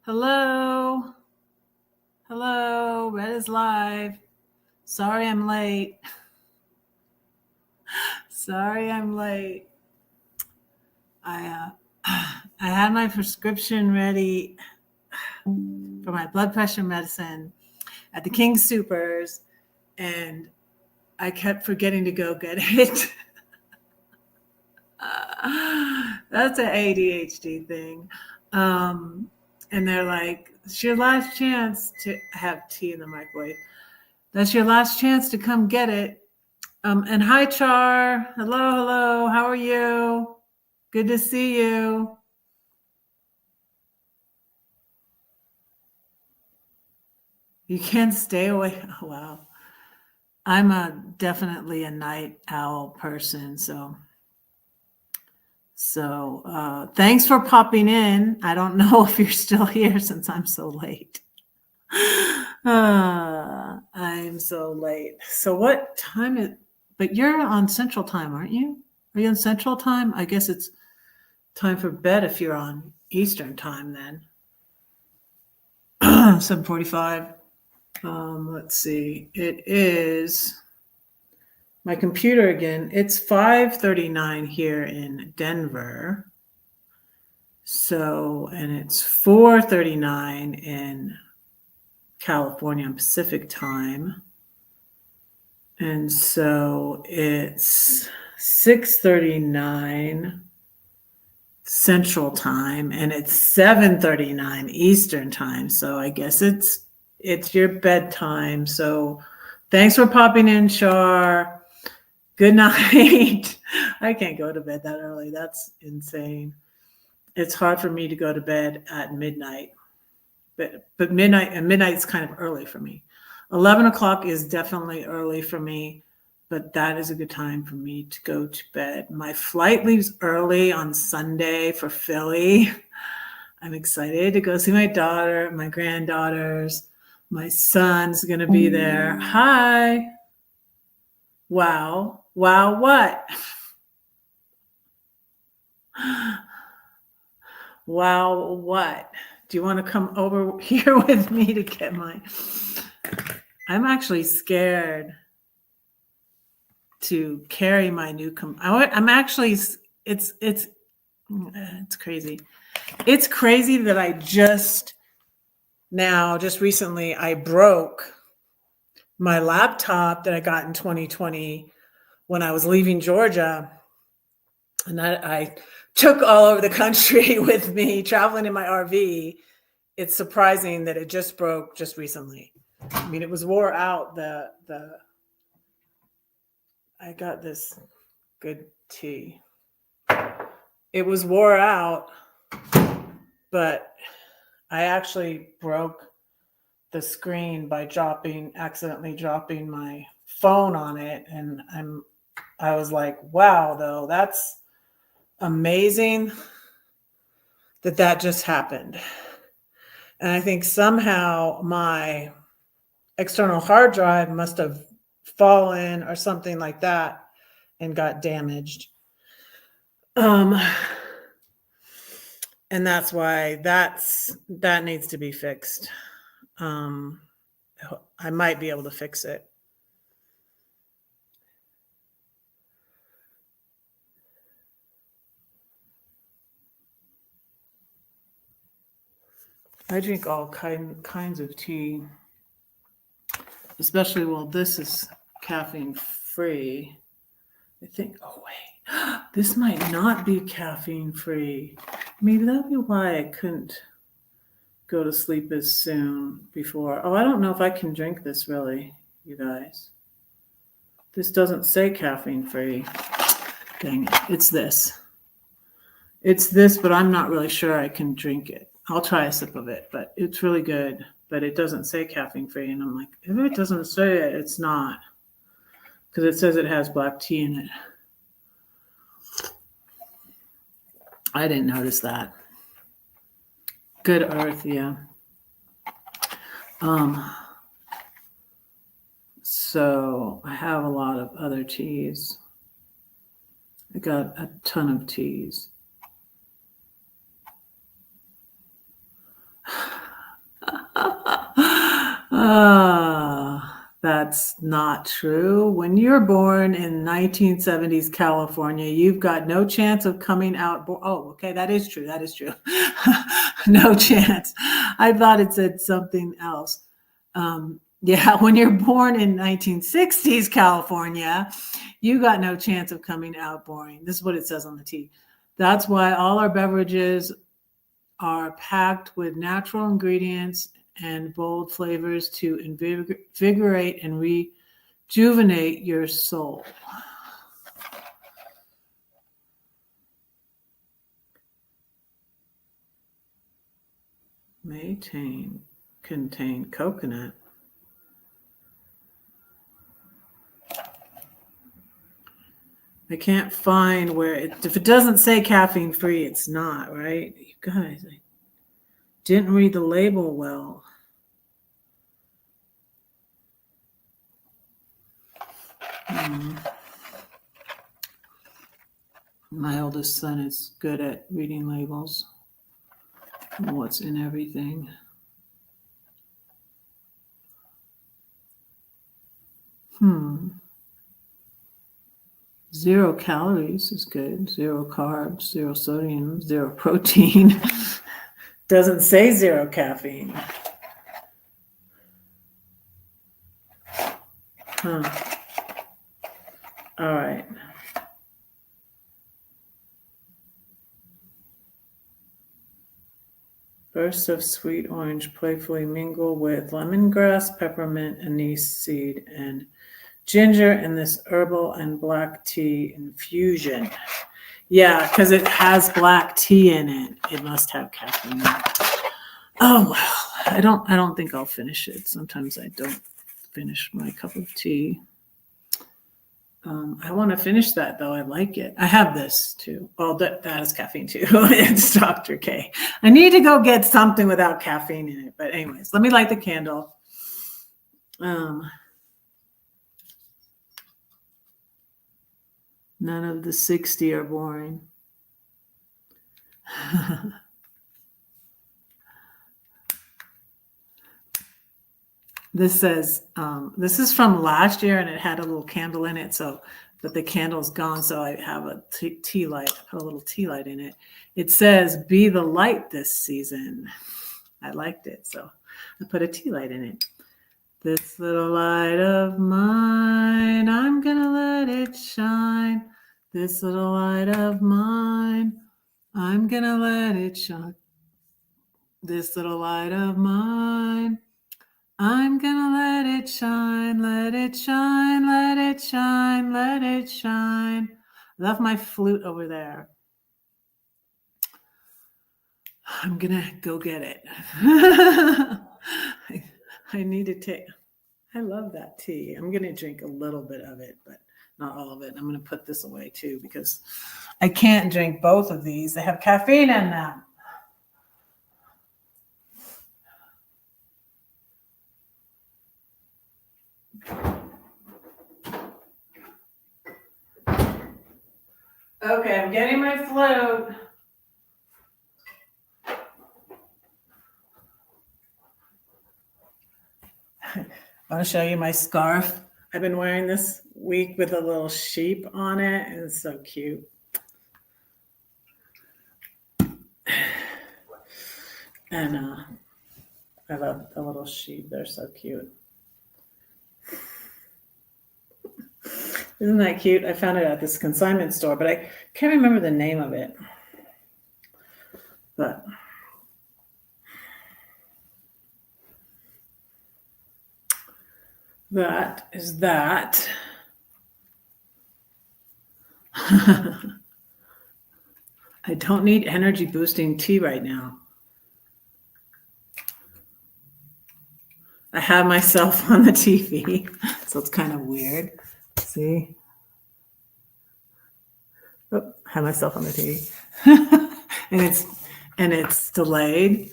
Hello. Hello. Red is live. Sorry I'm late. Sorry I'm late. I I had my prescription ready for my blood pressure medicine at the King Supers, and I kept forgetting to go get it. That's an ADHD thing. Um, and they're like, it's your last chance to have tea in the microwave. That's your last chance to come get it. And hi, Char. Hello, hello. How are you? Good to see you. You can't stay away. Oh, wow. I'm definitely a night owl person. So thanks for popping in. I don't know if you're still here since I'm so late. I'm so late. So what time is? But you're on Central Time, aren't you? Are you on Central Time? I guess it's time for bed if you're on Eastern Time then. 7:45. Let's see. It is my computer again. It's 5:39 here in Denver. So, and it's 4:39 in California on Pacific Time. And so it's 6:39 Central Time, and it's 7:39 Eastern Time. So I guess it's your bedtime. So thanks for popping in, Char. Good night. I can't go to bed that early. That's insane. It's hard for me to go to bed at midnight. But midnight's kind of early for me. 11 o'clock is definitely early for me, but that is a good time for me to go to bed. My flight leaves early on Sunday for Philly. I'm excited to go see my daughter, my granddaughters. My son's going to be there. Hi. Wow. Wow, what? Wow, what? Do you want to come over here with me to get my... I'm actually scared to carry my new I'm actually it's crazy. It's crazy that I just recently I broke my laptop that I got in 2020 when I was leaving Georgia, and I took all over the country with me traveling in my RV. It's surprising that it just broke just recently. I mean, it was wore out. I got this good tea. It was wore out, but I actually broke the screen by accidentally dropping my phone on it. And I was like, wow, though, that's amazing that just happened. And I think somehow my external hard drive must have fallen or something like that and got damaged. And that's why that needs to be fixed. I might be able to fix it. I drink all kinds of tea, especially, well, this is caffeine free. I think, oh wait, this might not be caffeine free. Maybe that'd be why I couldn't go to sleep as soon before. Oh, I don't know if I can drink this really, you guys. This doesn't say caffeine free. Dang it, it's this. It's this, but I'm not really sure I can drink it. I'll try a sip of it, but it's really good. But it doesn't say caffeine free. And I'm like, if it doesn't say it, it's not. Because it says it has black tea in it. I didn't notice that. Good earth, yeah. So I have a lot of other teas. I got a ton of teas. That's not true. When you're born in 1970s California, you've got no chance of coming out. Oh, okay, that is true. That is true. No chance. I thought it said something else. Yeah, when you're born in 1960s California, you got no chance of coming out boring. This is what it says on the tea. That's why all our beverages are packed with natural ingredients and bold flavors to invigorate and rejuvenate your soul. May contain coconut. I can't find where if it doesn't say caffeine free, it's not, right? You guys, I didn't read the label well. My oldest son is good at reading labels and what's in everything. Zero calories is good. Zero carbs, zero sodium, zero protein. Doesn't say zero caffeine. All right. Bursts of sweet orange playfully mingle with lemongrass, peppermint, anise seed, and ginger in this herbal and black tea infusion. Yeah, because it has black tea in it. It must have caffeine. Oh well, I don't think I'll finish it. Sometimes I don't finish my cup of tea. I want to finish that though. I like it. I have this too. Well, that has caffeine too. It's Dr. K. I need to go get something without caffeine in it. But anyways, let me light the candle. None of the 60 are boring. This says, this is from last year and it had a little candle in it. So, but the candle's gone. So I have a tea light, I put a little tea light in it. It says, be the light this season. I liked it. So I put a tea light in it. This little light of mine, I'm going to let it shine. This little light of mine, I'm going to let it shine. This little light of mine, I'm gonna let it shine, let it shine, let it shine, let it shine. I left my flute over there. I'm gonna go get it. I need to take, I love that tea. I'm gonna drink a little bit of it, but not all of it. I'm gonna put this away too because I can't drink both of these. They have caffeine in them. Okay, I'm getting my flute. I want to show you my scarf. I've been wearing this week with a little sheep on it, and it's so cute. And I love the little sheep. They're so cute. Isn't that cute? I found it at this consignment store, but I can't remember the name of it. But that is that. I don't need energy boosting tea right now. I have myself on the TV, so it's kind of weird. See? Oh, I have myself on the TV. and it's delayed.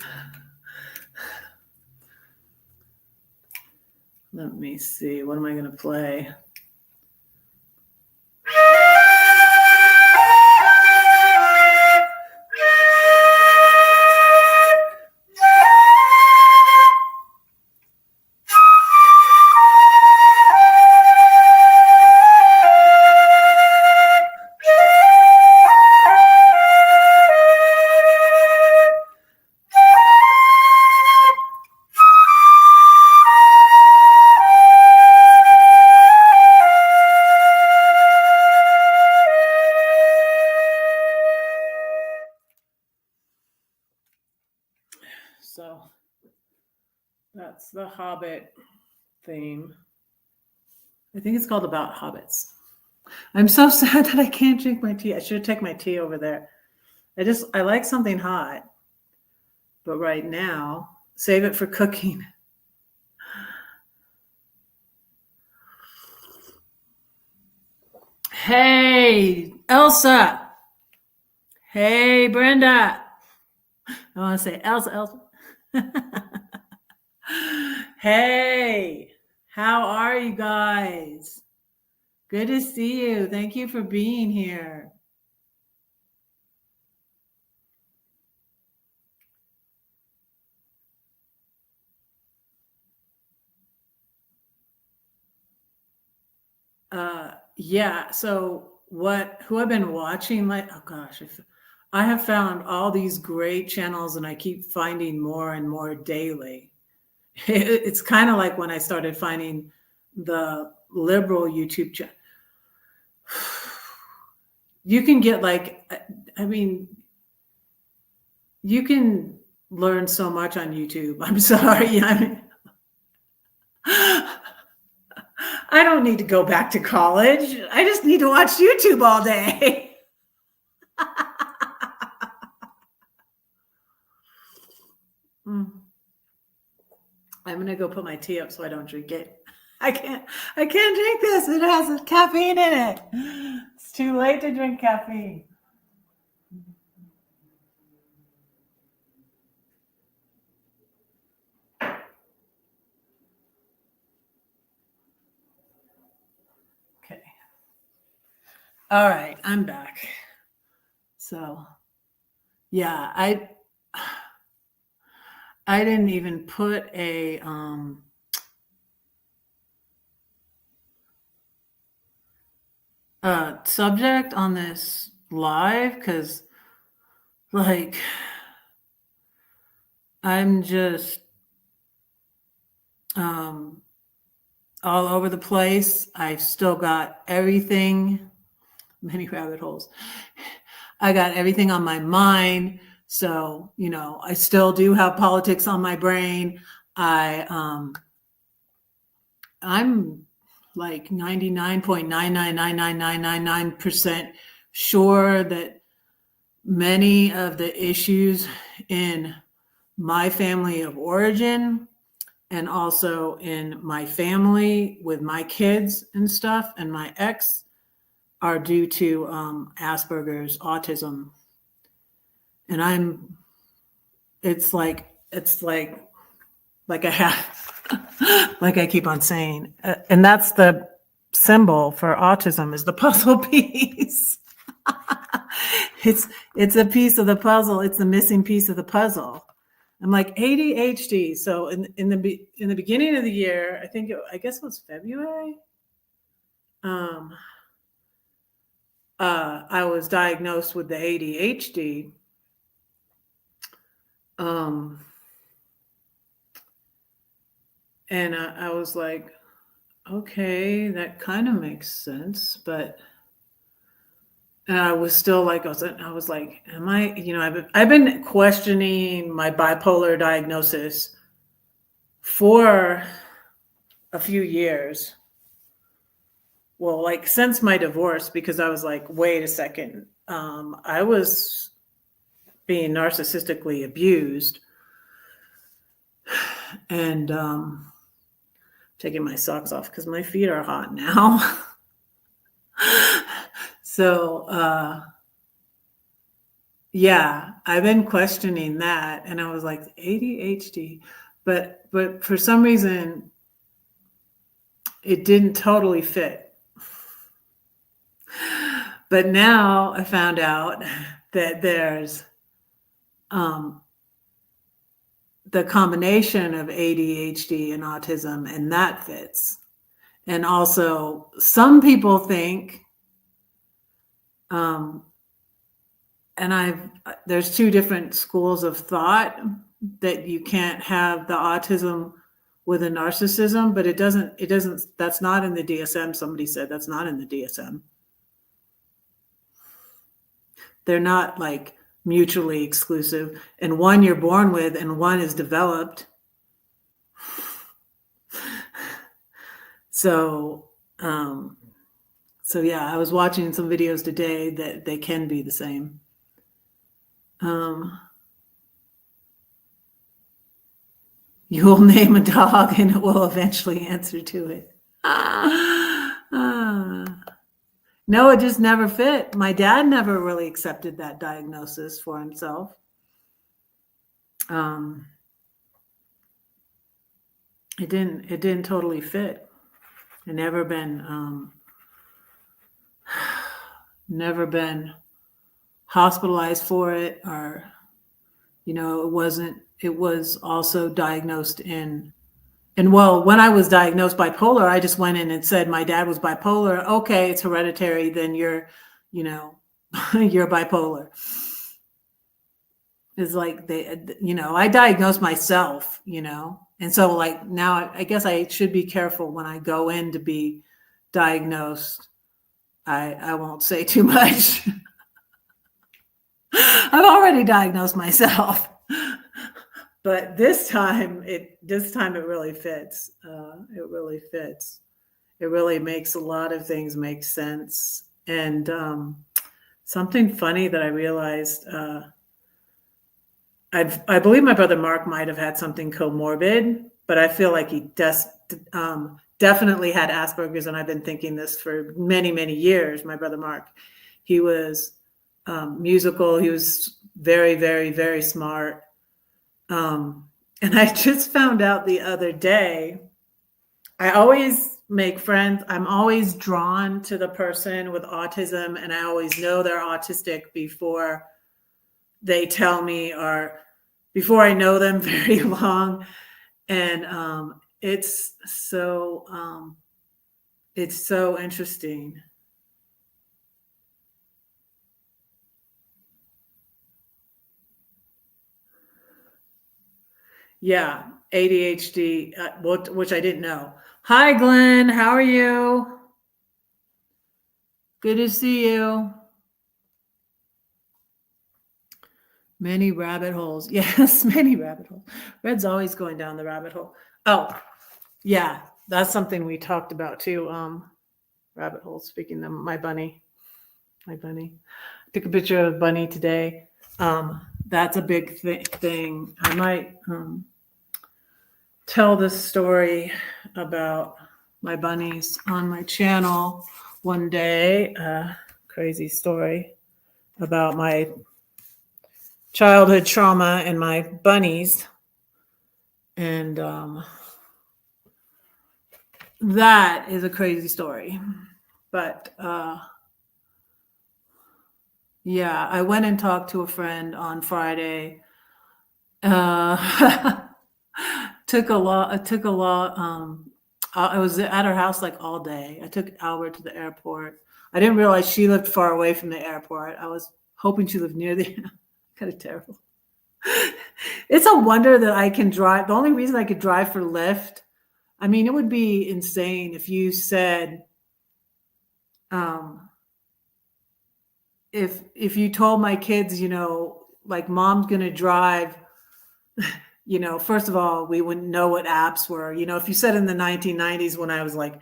Let me see. What am I going to play? So that's the Hobbit theme. I think it's called About Hobbits. I'm so sad that I can't drink my tea. I should take my tea over there. I like something hot. But right now, save it for cooking. Hey, Elsa. Hey, Brenda. I want to say Elsa. Hey, how are you guys? Good to see you. Thank you for being here. Yeah. So who I've been watching, like, oh gosh, I have found all these great channels and I keep finding more and more daily. It's kind of like when I started finding the liberal YouTube channel. You can get you can learn so much on YouTube. I'm sorry. I don't need to go back to college. I just need to watch YouTube all day. I'm going to go put my tea up so I don't drink it. I can't drink this. It has caffeine in it. It's too late to drink caffeine. Okay. All right, I'm back. So, yeah, I didn't even put a subject on this live because, like, I'm just all over the place. I've still got everything, many rabbit holes. I got everything on my mind. So, I still do have politics on my brain. I'm like 99.9999999% sure that many of the issues in my family of origin and also in my family with my kids and stuff and my ex are due to Asperger's, autism. And it's like I have, like I keep on saying, and that's the symbol for autism is the puzzle piece. It's a piece of the puzzle. It's the missing piece of the puzzle. I'm like ADHD. So in the beginning of the year, I guess it was February. I was diagnosed with the ADHD. And I was like, okay, that kind of makes sense, but I was still like, I was like, am I, I've been questioning my bipolar diagnosis for a few years. Well, like since my divorce, because I was like, wait a second, I was being narcissistically abused and taking my socks off because my feet are hot now. So, yeah, I've been questioning that. And I was like, ADHD. But for some reason, it didn't totally fit. But now I found out that there's the combination of ADHD and autism, and that fits. And also, some people think, and there's two different schools of thought that you can't have the autism with a narcissism, but it doesn't, that's not in the DSM. Somebody said that's not in the DSM. They're not like mutually exclusive, and one you're born with and one is developed. So yeah, I was watching some videos today that they can be the same. You will name a dog and it will eventually answer to it. No, it just never fit. My dad never really accepted that diagnosis for himself. It didn't totally fit. It never been hospitalized for it, or it was also diagnosed in. And well, when I was diagnosed bipolar, I just went in and said my dad was bipolar. Okay, it's hereditary, then you're you're bipolar. It's like I diagnosed myself, and so like now I guess I should be careful when I go in to be diagnosed. I won't say too much. I've already diagnosed myself. But this time it really fits. It really fits. It really makes a lot of things make sense. And something funny that I realized, I believe my brother Mark might have had something comorbid, but I feel like he definitely had Asperger's, and I've been thinking this for many, many years. My brother Mark, he was musical. He was very, very, very smart. And I just found out the other day, I always make friends. I'm always drawn to the person with autism, and I always know they're autistic before they tell me, or before I know them very long. And it's so interesting. Yeah, ADHD, which I didn't know. Hi, Glenn. How are you? Good to see you. Many rabbit holes. Yes, many rabbit holes. Red's always going down the rabbit hole. Oh, yeah, that's something we talked about too. Rabbit holes. Speaking of my bunny. I took a picture of Bunny today. That's a big thing. I might tell this story about my bunnies on my channel one day. Crazy story about my childhood trauma and my bunnies. And that is a crazy story. But yeah, I went and talked to a friend on Friday. Took a lot. I was at her house like all day. I took Albert to the airport. I didn't realize she lived far away from the airport. I was hoping she lived near the. Kind of terrible. It's a wonder that I can drive. The only reason I could drive for Lyft, I mean, it would be insane if you said, if you told my kids, like mom's gonna drive. First of all, we wouldn't know what apps were. If you said in the 1990s when I was like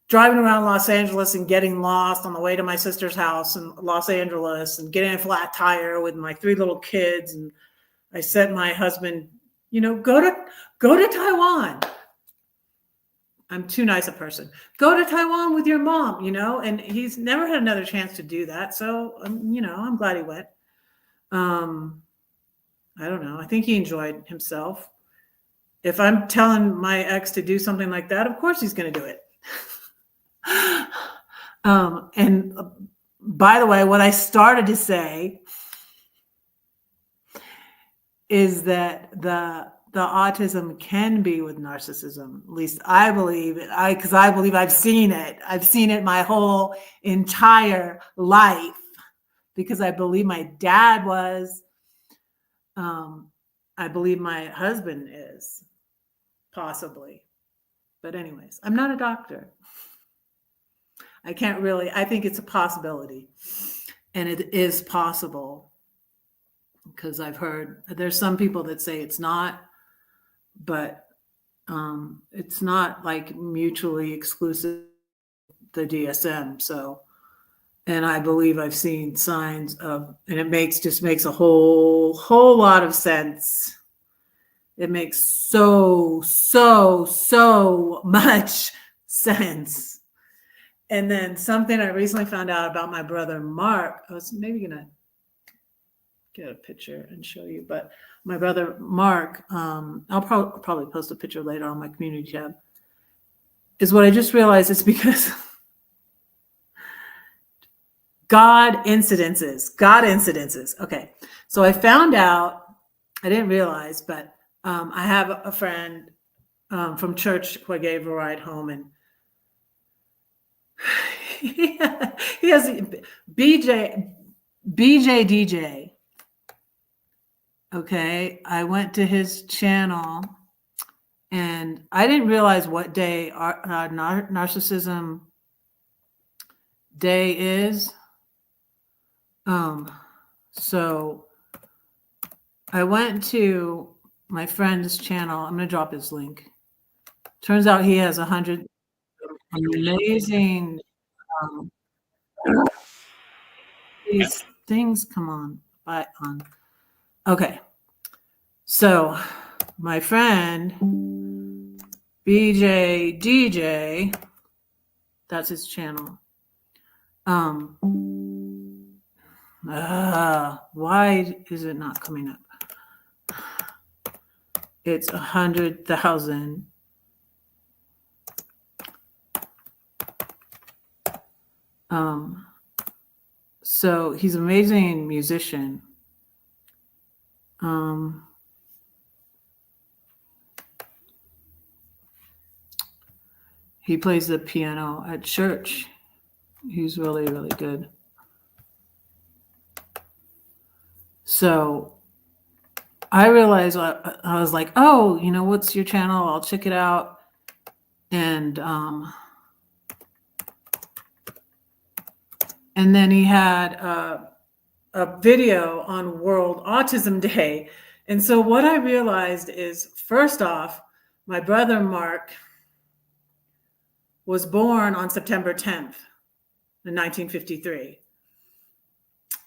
driving around Los Angeles and getting lost on the way to my sister's house in Los Angeles and getting a flat tire with my 3 little kids, and I said to my husband, go to Taiwan. I'm too nice a person. Go to Taiwan with your mom, and he's never had another chance to do that. So, I'm glad he went. I don't know. I think he enjoyed himself. If I'm telling my ex to do something like that, of course he's going to do it. And by the way, what I started to say is that the autism can be with narcissism. At least I believe it. Because I believe I've seen it. I've seen it my whole entire life, because I believe my dad was. I believe my husband is, possibly. But anyways, I'm not a doctor. I think it's a possibility, and it is possible. because I've heard there's some people that say it's not, but it's not like mutually exclusive, the DSM. So, and I believe I've seen signs of, and it just makes a whole lot of sense. It makes so much sense. And then something I recently found out about my brother Mark, I was maybe gonna get a picture and show you, but my brother Mark, I'll probably post a picture later on my community tab, is what I just realized it's because God incidences. Okay. So I found out, I didn't realize, but I have a friend from church who I gave a ride home, and he has BJ DJ. Okay. I went to his channel and I didn't realize what day Narcissism Day is. So I went to my friend's channel. I'm going to drop his link. Turns out he has 100 amazing, these things come on. Okay. So my friend, BJ DJ, that's his channel. Why is it not coming up? It's 100,000. So he's an amazing musician. He plays the piano at church. He's really, really good. So I realized, I was like, oh, what's your channel? I'll check it out. And then he had a video on World Autism Day. And so what I realized is, first off, my brother Mark was born on September 10th in 1953.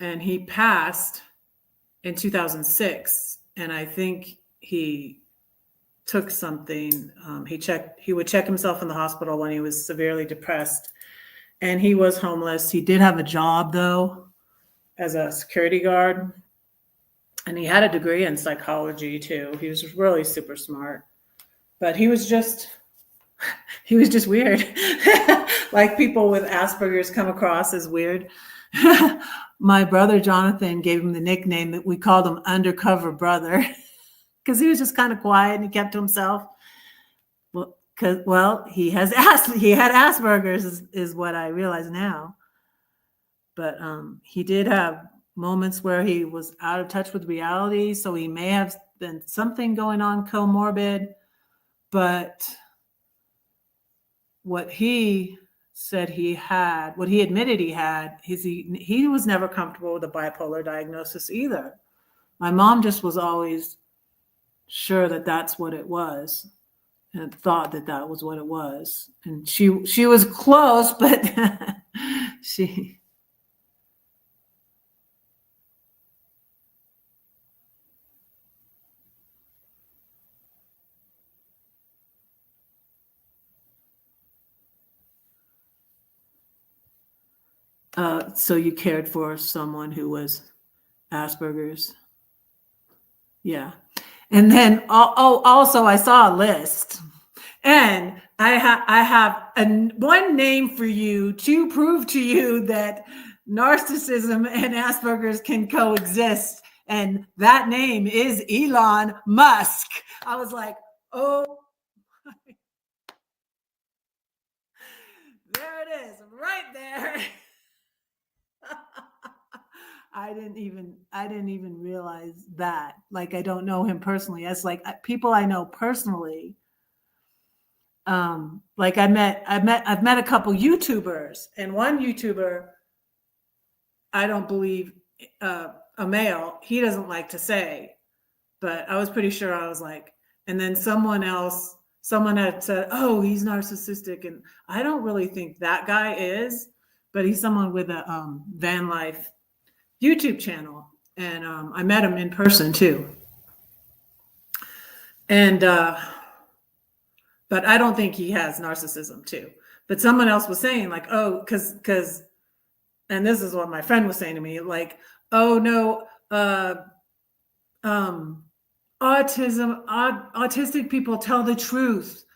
And he passed in 2006. And I think he took something. He would check himself in the hospital when he was severely depressed. And he was homeless. He did have a job, though, as a security guard. And he had a degree in psychology, too. He was really super smart. But he was just weird. Like people with Asperger's come across as weird. My brother Jonathan gave him the nickname that we called him Undercover Brother, because he was just kind of quiet and he kept to himself. Well, he had Asperger's is what I realize now. But he did have moments where he was out of touch with reality, so he may have been something going on comorbid. But what he said he had, what he admitted he had, is he was never comfortable with a bipolar diagnosis either. My mom just was always sure that that's what it was, and thought that was what it was. And she was close, but she. So you cared for someone who was Asperger's? Yeah. And then also I saw a list, and I have one name for you to prove to you that narcissism and Asperger's can coexist. And that name is Elon Musk. I was like, oh, there it is, right there. I didn't even realize that. Like, I don't know him personally. As like people I know personally. Like I've met a couple YouTubers, and one YouTuber, I don't believe, a male, he doesn't like to say, but I was pretty sure I was like, and then someone had said, oh, he's narcissistic. And I don't really think that guy is, but he's someone with a van life YouTube channel. And I met him in person too. And, but I don't think he has narcissism too. But someone else was saying like, oh, because, and this is what my friend was saying to me, like, oh no, autistic people tell the truth.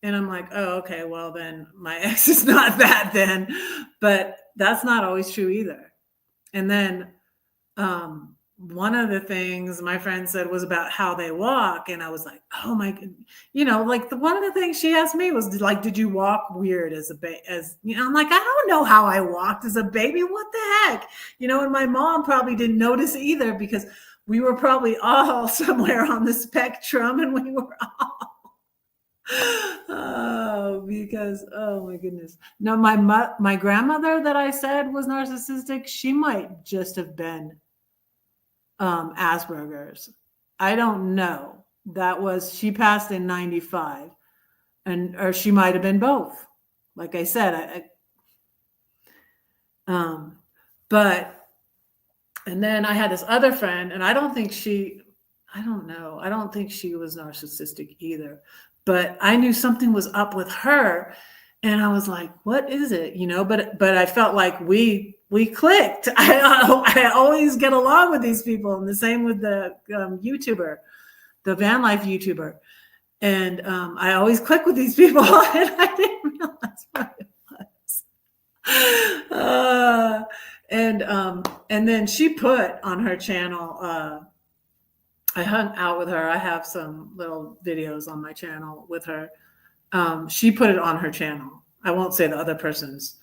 And I'm like, oh, okay, well then my ex is not that then, but that's not always true either. And then one of the things my friend said was about how they walk. And I was like, oh my God, like one of the things she asked me was like, did you walk weird as I'm like, I don't know how I walked as a baby. What the heck? And my mom probably didn't notice either because we were probably all somewhere on the spectrum and we were all, oh my goodness. No, my grandmother that I said was narcissistic, she might just have been Asperger's. I don't know. She passed in 95 or she might have been both. Like I said, but, and then I had this other friend and I don't think she was narcissistic either, but I knew something was up with her and I was like, what is it? But I felt like we clicked. I always get along with these people, and the same with the YouTuber, the van life YouTuber. And I always click with these people, and I didn't realize what it was. And then she put on her channel, I hung out with her. I have some little videos on my channel with her. She put it on her channel. I won't say the other person's.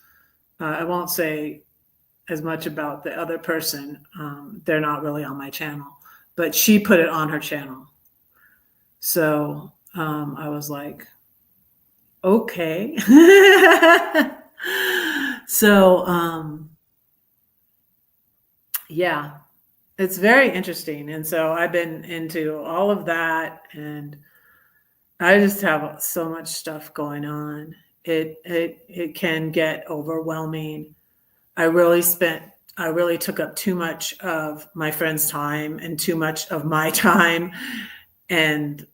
I won't say as much about the other person. They're not really on my channel, but she put it on her channel. So I was like, okay. So yeah, it's very interesting. And so I've been into all of that, and I just have so much stuff going on. It can get overwhelming. I really took up too much of my friend's time and too much of my time. And,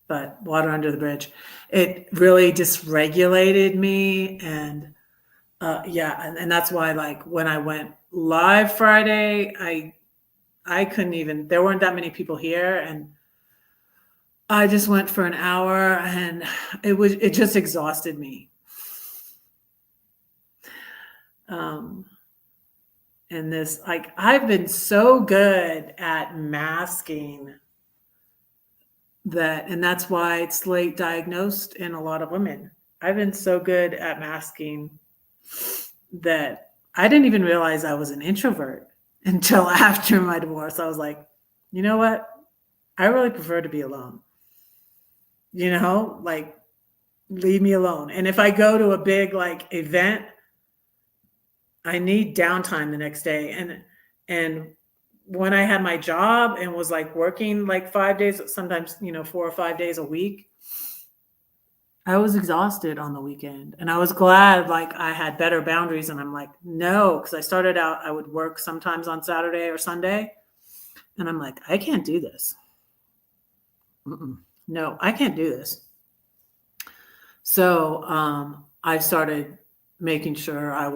but water under the bridge, it really dysregulated me. And, and that's why, like, when I went live Friday, I couldn't even, there weren't that many people here. And I just went for an hour and it just exhausted me. And this, like, I've been so good at masking that, and that's why it's late diagnosed in a lot of women. I've been so good at masking that I didn't even realize I was an introvert until after my divorce. I was like, you know what? I really prefer to be alone. Like, leave me alone. And if I go to a big like event, I need downtime the next day. And when I had my job and was like working like 5 days, sometimes, 4 or 5 days a week, I was exhausted on the weekend. And I was glad like I had better boundaries. And I'm like, no, because I started out, I would work sometimes on Saturday or Sunday. And I'm like, I can't do this. No, I can't do this. So I started making sure I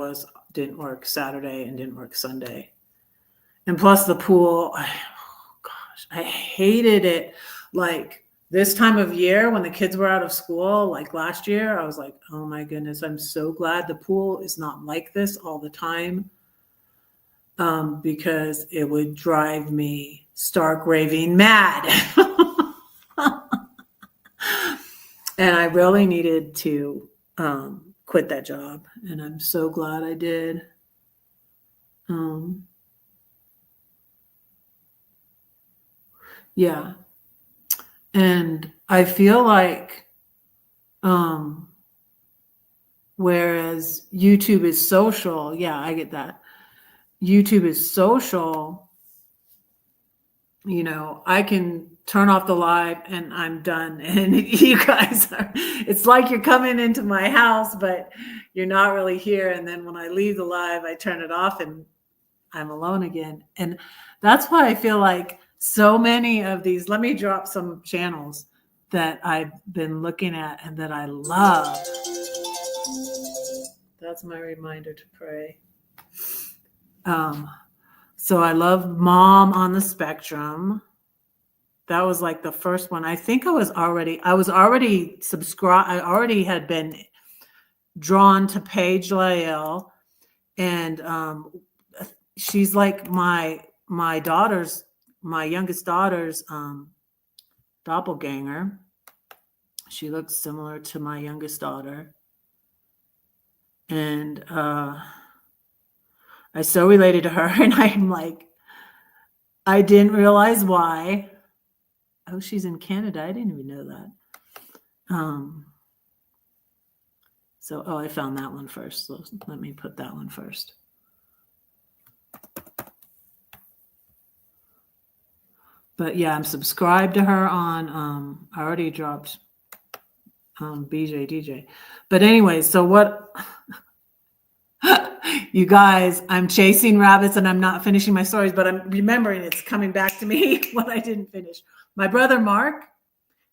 didn't work Saturday and didn't work Sunday. And plus the pool, I hated it. Like this time of year when the kids were out of school, like last year, I was like, oh my goodness, I'm so glad the pool is not like this all the time. Because it would drive me stark raving mad. And I really needed to quit that job. And I'm so glad I did. Yeah. And I feel like Whereas YouTube is social. Yeah, I get that. YouTube is social. You know, I can turn off the live and I'm done. And you guys are, it's like you're coming into my house, but you're not really here. And then when I leave the live, I turn it off and I'm alone again. And that's why I feel like so many of these, let me drop some channels that I've been looking at and that I love. That's my reminder to pray. So I love Mom on the Spectrum. That was like the first one. I think I was already subscribed. I already had been drawn to Paige Lael, and she's like my youngest daughter's doppelganger. She looks similar to my youngest daughter. And I so related to her, and I'm like, I didn't realize why. Oh, she's in Canada. I didn't even know that. So, I found that one first. So let me put that one first. But yeah, I'm subscribed to her on, I already dropped BJ DJ. But anyway, so what, you guys, I'm chasing rabbits and I'm not finishing my stories, but I'm remembering it's coming back to me what I didn't finish. My brother Mark,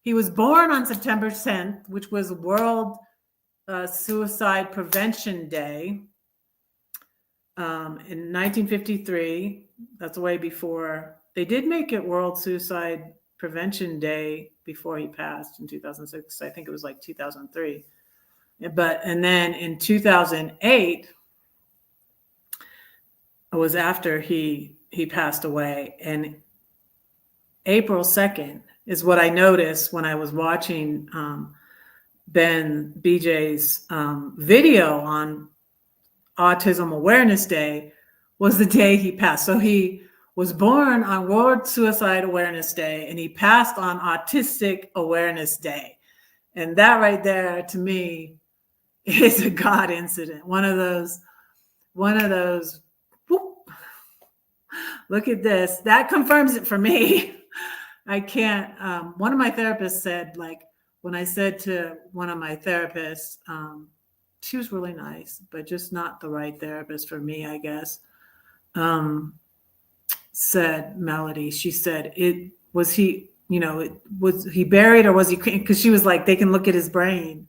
he was born on September 10th, which was World Suicide Prevention Day in 1953. That's way before. They did make it World Suicide Prevention Day before he passed in 2006. I think it was like 2003. And then in 2008, it was after he passed away. And April 2nd is what I noticed when I was watching BJ's video on Autism Awareness Day was the day he passed. So he was born on World Suicide Awareness Day and he passed on Autistic Awareness Day. And that right there to me is a God incident. One of those, whoop, look at this. That confirms it for me. I can't, one of my therapists said, like, when I said to one of my therapists, she was really nice, but just not the right therapist for me, I guess. Said Melody, she said, was he buried or was he, because she was like, they can look at his brain.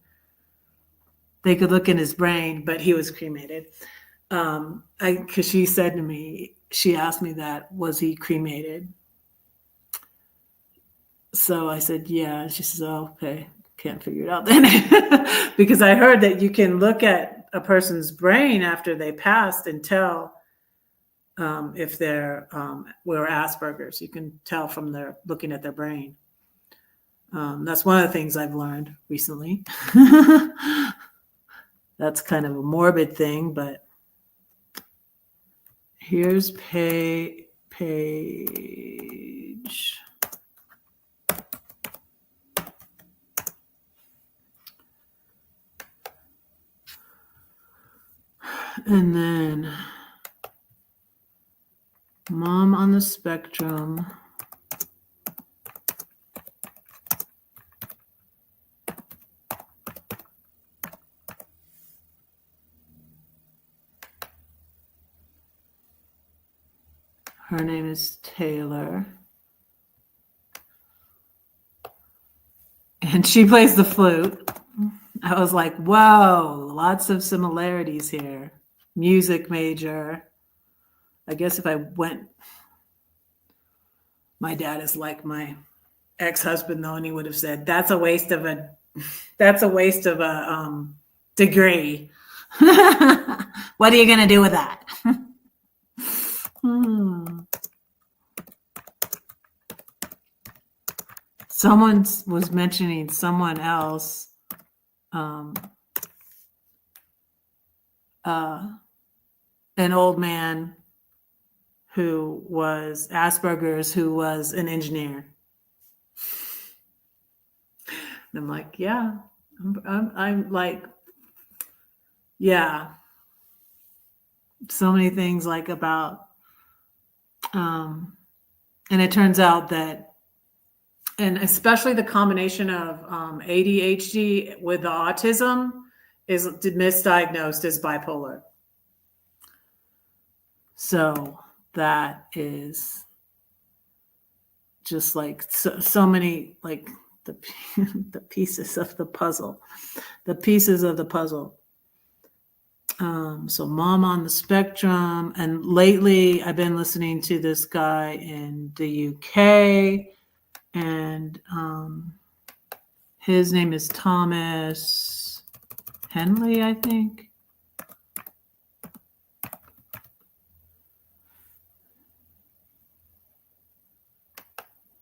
They could look in his brain, but he was cremated. Because she said to me, she asked me that, was he cremated? So I said, yeah. And she says, oh, okay. Can't figure it out then. Because I heard that you can look at a person's brain after they passed and tell if they're were Asperger's. You can tell from their looking at their brain. That's one of the things I've learned recently. That's kind of a morbid thing, but here's Paige. And then Mom on the Spectrum. Her name is Taylor. And she plays the flute. I was like, whoa, lots of similarities here. Music major. I guess if I went, my dad is like my ex-husband though, and he would have said, that's a waste of a degree. What are you going to do with that? Someone was mentioning someone else, an old man who was Asperger's, who was an engineer. And I'm like, yeah, I'm like, yeah, so many things like about, and it turns out that, and especially the combination of ADHD with the autism is misdiagnosed as bipolar. So that is just like so many, like the the pieces of the puzzle, so mom on the spectrum. And lately I've been listening to this guy in the UK, and his name is Thomas Henley, I think.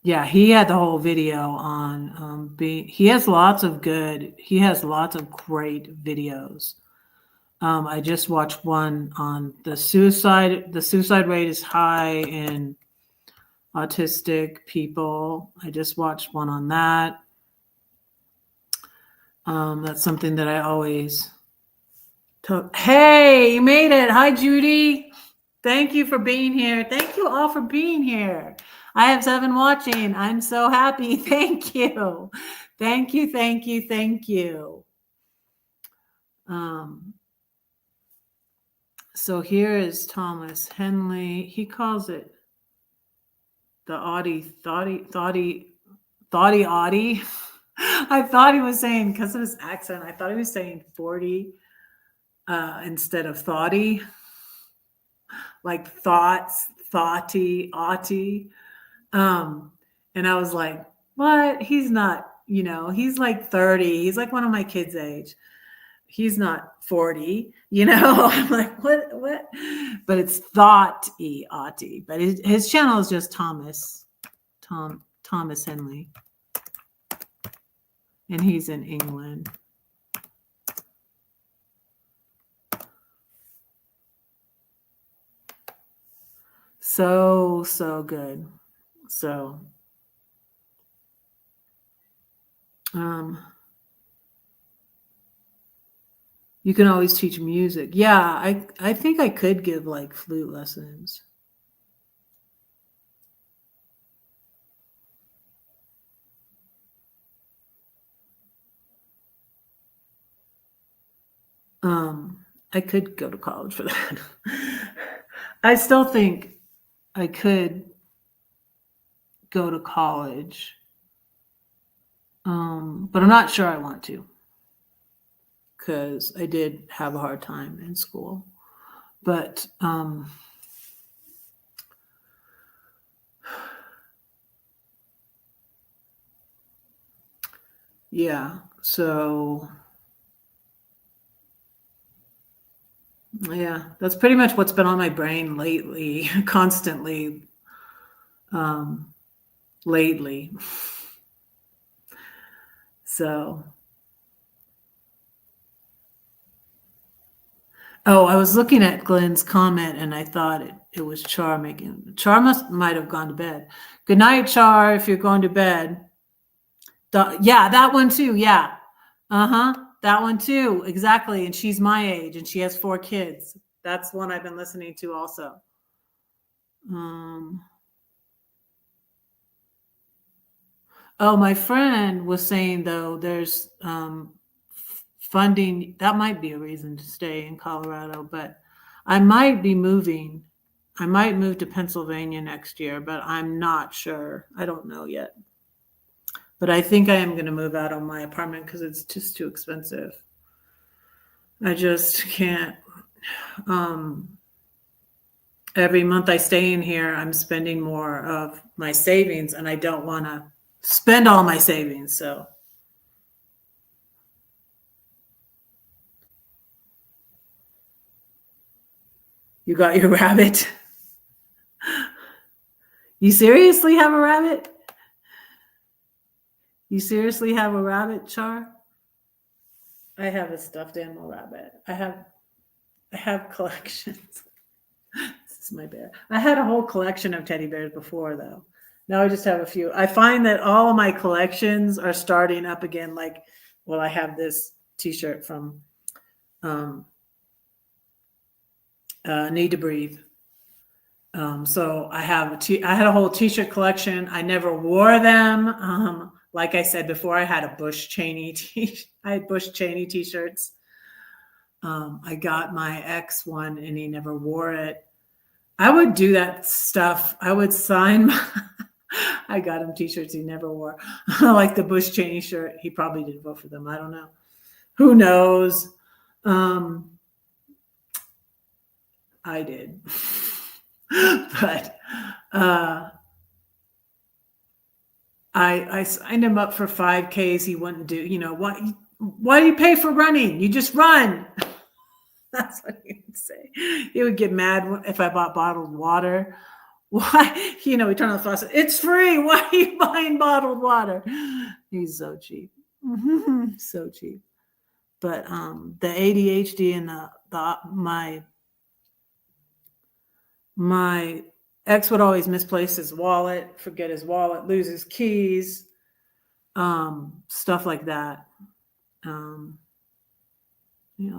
Yeah, he had the whole video on he has lots of great videos. I just watched one on the suicide rate is high in autistic people. I just watched one on that. That's something that I always talk. Hey, you made it. Hi, Judy. Thank you for being here. Thank you all for being here. I have 7 watching. I'm so happy. Thank you. Thank you. Thank you. Thank you. So here is Thomas Henley. He calls it the thoughty. I thought he was saying, because of his accent, I thought he was saying 40 instead of thoughty, like thoughts, thoughty, aughty. And I was like, what? He's not, he's like 30. He's like one of my kids' age. He's not 40, I'm like, what? But it's thoughty, aughty. But his channel is just Thomas Henley. And he's in England. So good. So, you can always teach music. Yeah, I think I could give like flute lessons. I could go to college for that. I still think I could go to college. But I'm not sure I want to, because I did have a hard time in school. But yeah, so yeah, that's pretty much what's been on my brain lately, constantly. Lately. So, I was looking at Glenn's comment and I thought it was Char making. Char might have gone to bed. Good night, Char, if you're going to bed. Yeah, that one too. Yeah. That one too. Exactly. And she's my age and she has 4 kids. That's one I've been listening to also. My friend was saying, though, there's funding. That might be a reason to stay in Colorado, but I might be moving. I might move to Pennsylvania next year, but I'm not sure. I don't know yet. But I think I am going to move out of my apartment because it's just too expensive. I just can't. Every month I stay in here, I'm spending more of my savings, and I don't want to spend all my savings. So you got your rabbit? You seriously have a rabbit? You seriously have a rabbit, Char? I have a stuffed animal rabbit. I have collections. This is my bear. I had a whole collection of teddy bears before, though. Now I just have a few. I find that all of my collections are starting up again. Like, well, I have this T-shirt from Need to Breathe. So I had a whole t-shirt collection. I never wore them. Like I said before, I had a Bush Cheney I had Bush Cheney t-shirts. I got my ex one and he never wore it. I would do that stuff. I would sign I got him t-shirts he never wore. Like the Bush Cheney shirt. He probably didn't vote for them. I don't know. Who knows? I did. But I signed him up for 5Ks. He wouldn't do, why do you pay for running? You just run. That's what he would say. He would get mad if I bought bottled water. Why? We turn on the faucet. It's free. Why are you buying bottled water? He's so cheap. So cheap. But the ADHD and my ex would always misplace his wallet, forget his wallet, lose his keys, stuff like that.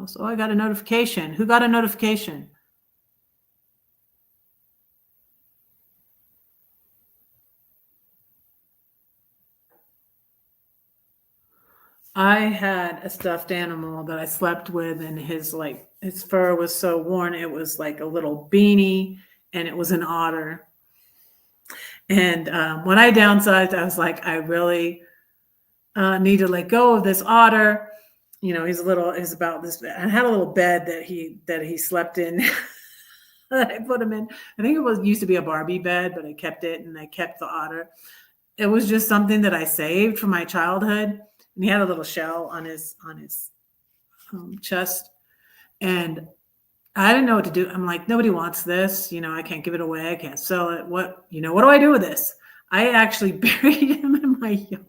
So I got a notification. Who got a notification? I had a stuffed animal that I slept with, and his fur was so worn, it was like a little beanie, and it was an otter. And when I downsized, I was like, I really need to let go of this otter. He's about this. I had a little bed that he slept in. That I put him in. I think it used to be a Barbie bed, but I kept it, and I kept the otter. It was just something that I saved from my childhood. And he had a little shell on his chest, and I didn't know what to do. I'm like, nobody wants this. I can't give it away. I can't sell it. What do I do with this? I actually buried him in my yard.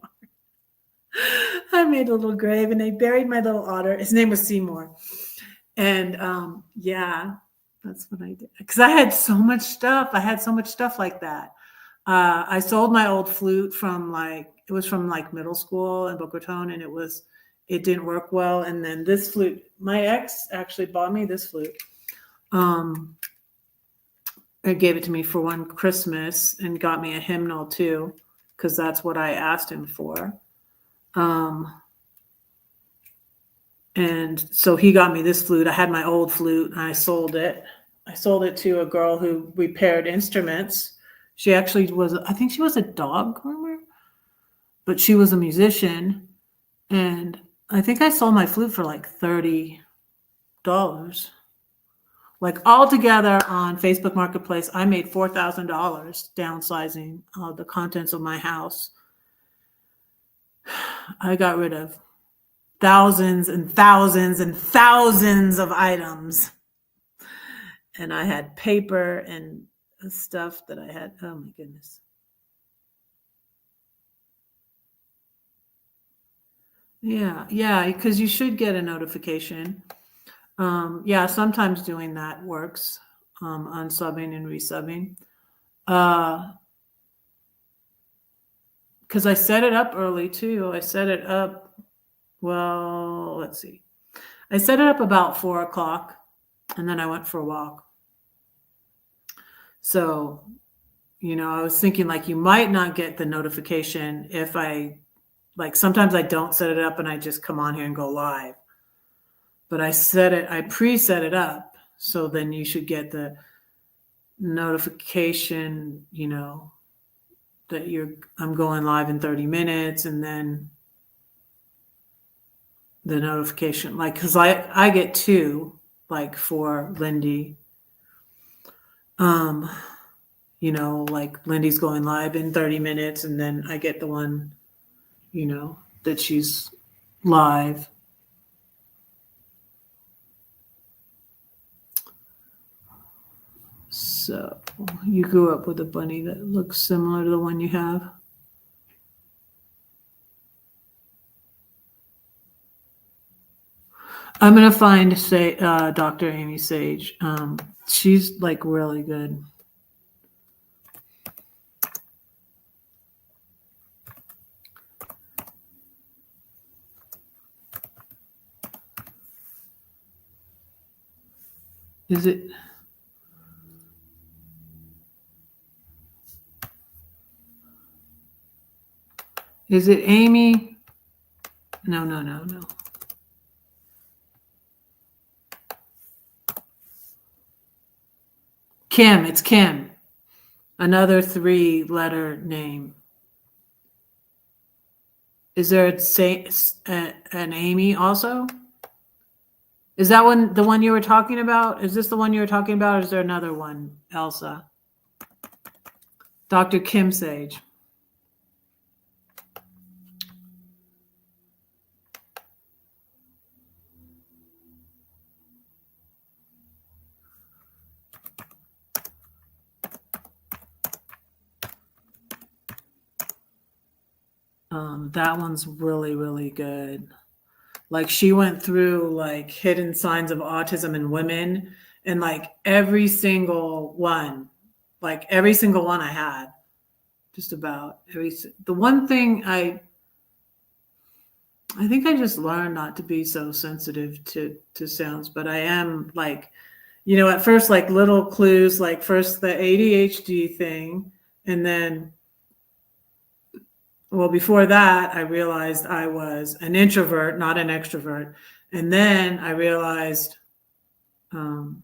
I made a little grave, and I buried my little otter. His name was Seymour. And yeah, that's what I did. Because I had so much stuff. Like that. I sold my old flute from middle school in Boca Raton, and it didn't work well. And then this flute, my ex actually bought me this flute. It gave it to me for one Christmas and got me a hymnal too, because that's what I asked him for. And so he got me this flute. I had my old flute and I sold it. I sold it to a girl who repaired instruments. She actually I think she was a dog groomer, but she was a musician. And I think I sold my flute for like $30. Like all together on Facebook Marketplace, I made $4,000 downsizing the contents of my house. I got rid of thousands and thousands and thousands of items. And I had paper and stuff that I had. Oh my goodness. Yeah, because you should get a notification. Yeah, sometimes doing that works, unsubbing and resubbing. Because I set it up early too. I set it up, let's see. I set it up about 4:00, and then I went for a walk. So, I was thinking like you might not get the notification if sometimes I don't set it up and I just come on here and go live. But I preset it up. So then you should get the notification, that I'm going live in 30 minutes, and then the notification, because I get two, for Lindy. Lindy's going live in 30 minutes, and then I get the one, that she's live. So you grew up with a bunny that looks similar to the one you have. I'm going to find Dr. Amy Sage. She's really good. Is it? Is it Amy? No. Kim. It's Kim. Another 3-letter name. Is there an Amy also? Is that one the one you were talking about? Is this the one you were talking about, or is there another one, Elsa? Dr. Kim Sage. That one's really, really good. Like, she went through like hidden signs of autism in women, and like every single one I had, just about the one thing I think I just learned not to be so sensitive to sounds, but I am like, at first, like little clues, like first the ADHD thing, and then, well, before that, I realized I was an introvert, not an extrovert. And then I realized, not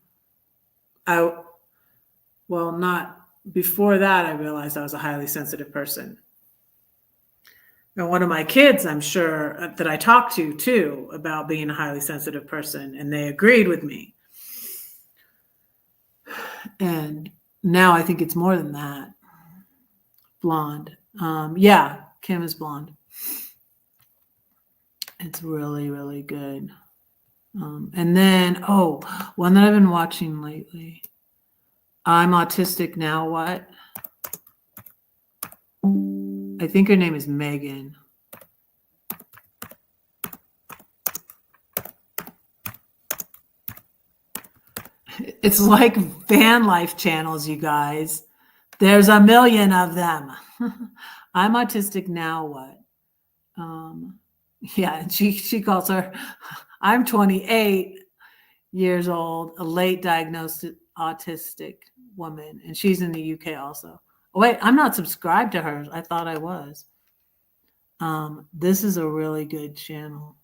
before that, I realized I was a highly sensitive person. And one of my kids, I'm sure, that I talked to too about being a highly sensitive person, and they agreed with me. And now I think it's more than that. Blonde. Yeah, Kim is blonde. It's really, really good. And then, one that I've been watching lately. I'm Autistic Now What? I think her name is Megan. It's like van life channels, you guys. There's a million of them. I'm Autistic Now What? Yeah, and she calls her, I'm 28 years old, a late diagnosed autistic woman, and she's in the UK also. Oh, wait, I'm not subscribed to hers. I thought I was. This is a really good channel.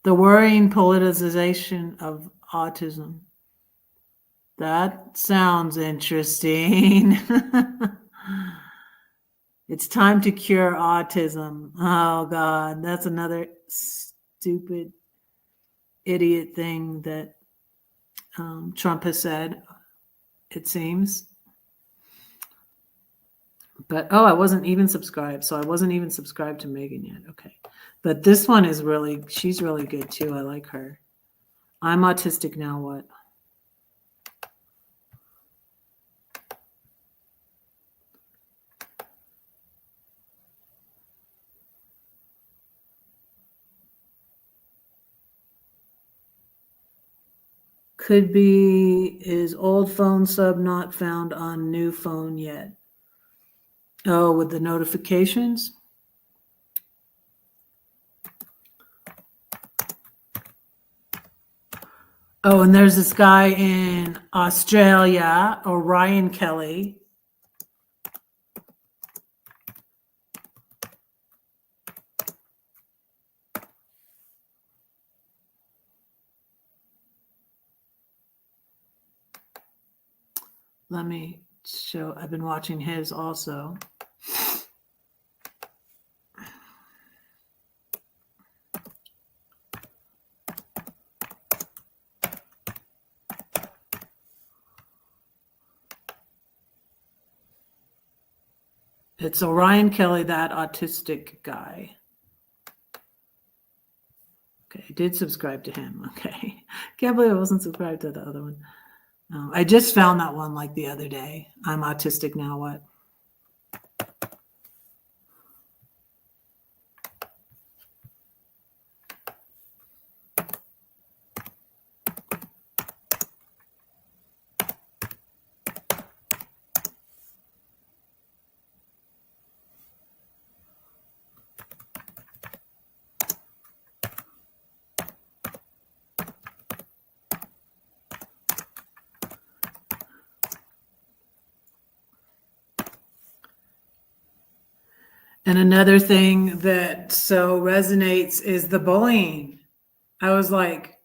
The worrying politicization of autism. That sounds interesting. It's time to cure autism. Oh, God, that's another stupid idiot thing that Trump has said, it seems. But, I wasn't even subscribed. So I wasn't even subscribed to Megan yet. Okay. But this one is she's really good too. I like her. I'm Autistic Now What? Could be, is old phone sub not found on new phone yet? Oh, with the notifications? Oh, and there's this guy in Australia, Orion Kelly. Let me show, I've been watching his also. It's Orion Kelly, that autistic guy. Okay, I did subscribe to him. Okay. Can't believe I wasn't subscribed to the other one. I just found that one like the other day. I'm Autistic Now What? And another thing that so resonates is the bullying. I was like,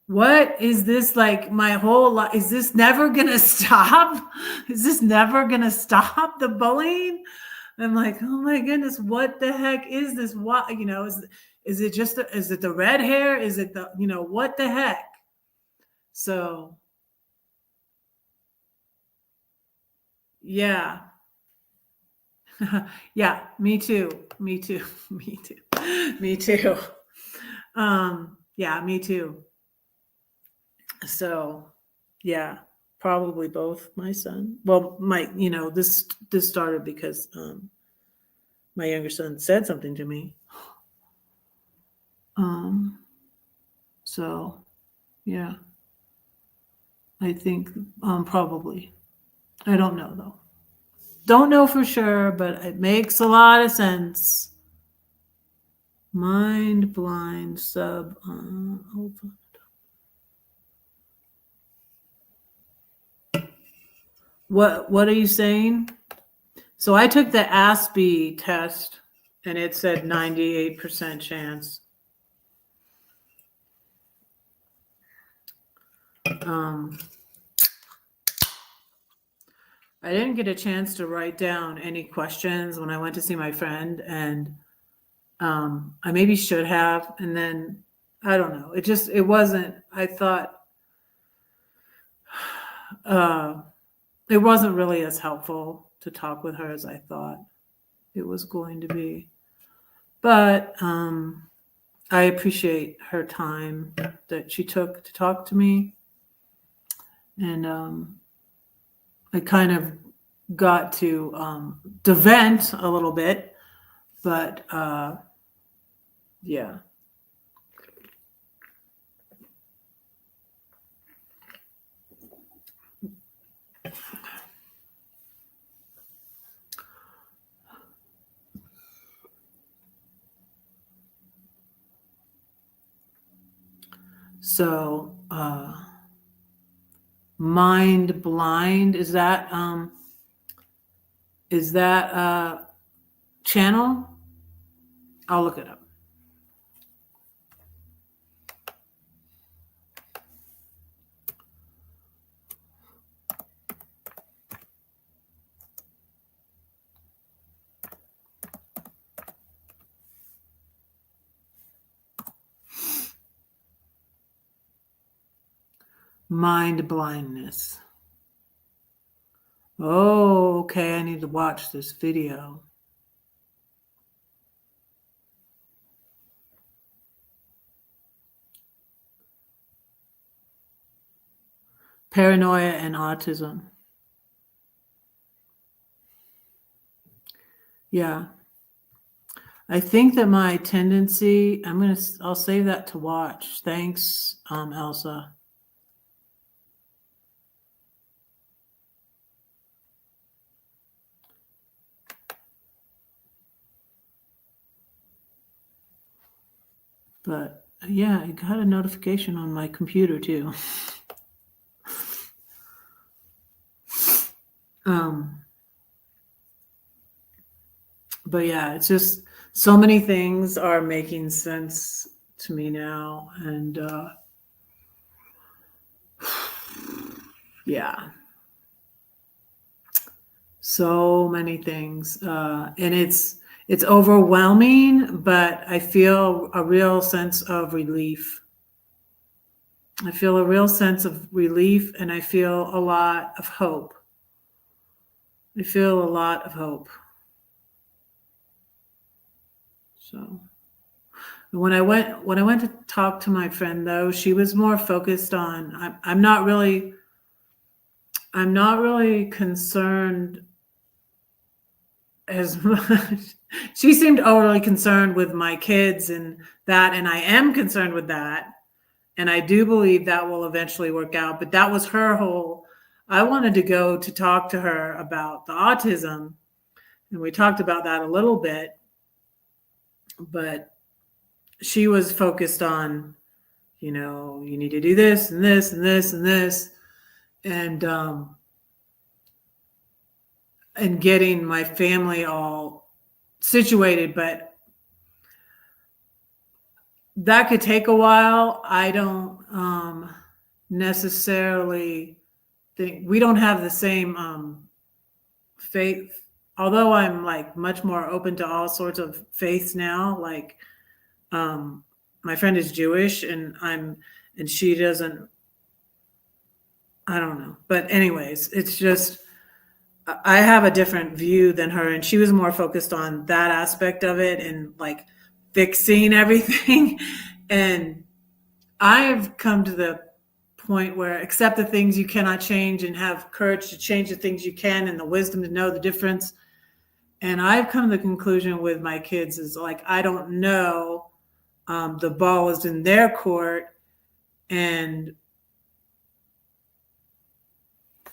what is this, like my whole life? Is this never going to stop? Is this never going to stop, the bullying? I'm like, oh my goodness, what the heck is this? What, is it just, is it the red hair? Is it the, what the heck? So, yeah. Yeah, me too. Me too. Me too. Me too. Yeah, me too. So, yeah, probably both my son. Well, this started because my younger son said something to me. So, yeah, I think probably. I don't know though. Don't know for sure, but it makes a lot of sense. Mind blind sub. What are you saying? So I took the ASPE test and it said 98% chance. I didn't get a chance to write down any questions when I went to see my friend, and I maybe should have. And then I don't know. It wasn't. I thought it wasn't really as helpful to talk with her as I thought it was going to be. But I appreciate her time that she took to talk to me, and I kind of got to vent a little bit, but yeah. So mind blind, is that channel? I'll look it up. Mind blindness. Oh, okay. I need to watch this video. Paranoia and autism. Yeah. I think that my tendency, I'll save that to watch. Thanks, Elsa. But yeah, I got a notification on my computer too. But yeah, it's just so many things are making sense to me now, and yeah, so many things, and it's overwhelming, but I feel a real sense of relief. I feel a real sense of relief, and I feel a lot of hope. I feel a lot of hope. So when I went to talk to my friend, though, she was more focused on, I'm not really concerned as much. She seemed overly concerned with my kids and that, and I am concerned with that. And I do believe that will eventually work out. But that was her whole, I wanted to go to talk to her about the autism. And we talked about that a little bit. But she was focused on, you need to do this and this and this and this. And getting my family all situated, but that could take a while. I don't necessarily think we don't have the same faith. Although I'm like much more open to all sorts of faiths now. Like my friend is Jewish, and she doesn't. I don't know, but anyways, it's just I have a different view than her, and she was more focused on that aspect of it and like fixing everything. And I've come to the point where accept the things you cannot change and have courage to change the things you can and the wisdom to know the difference. And I've come to the conclusion with my kids is like, I don't know. The ball is in their court. And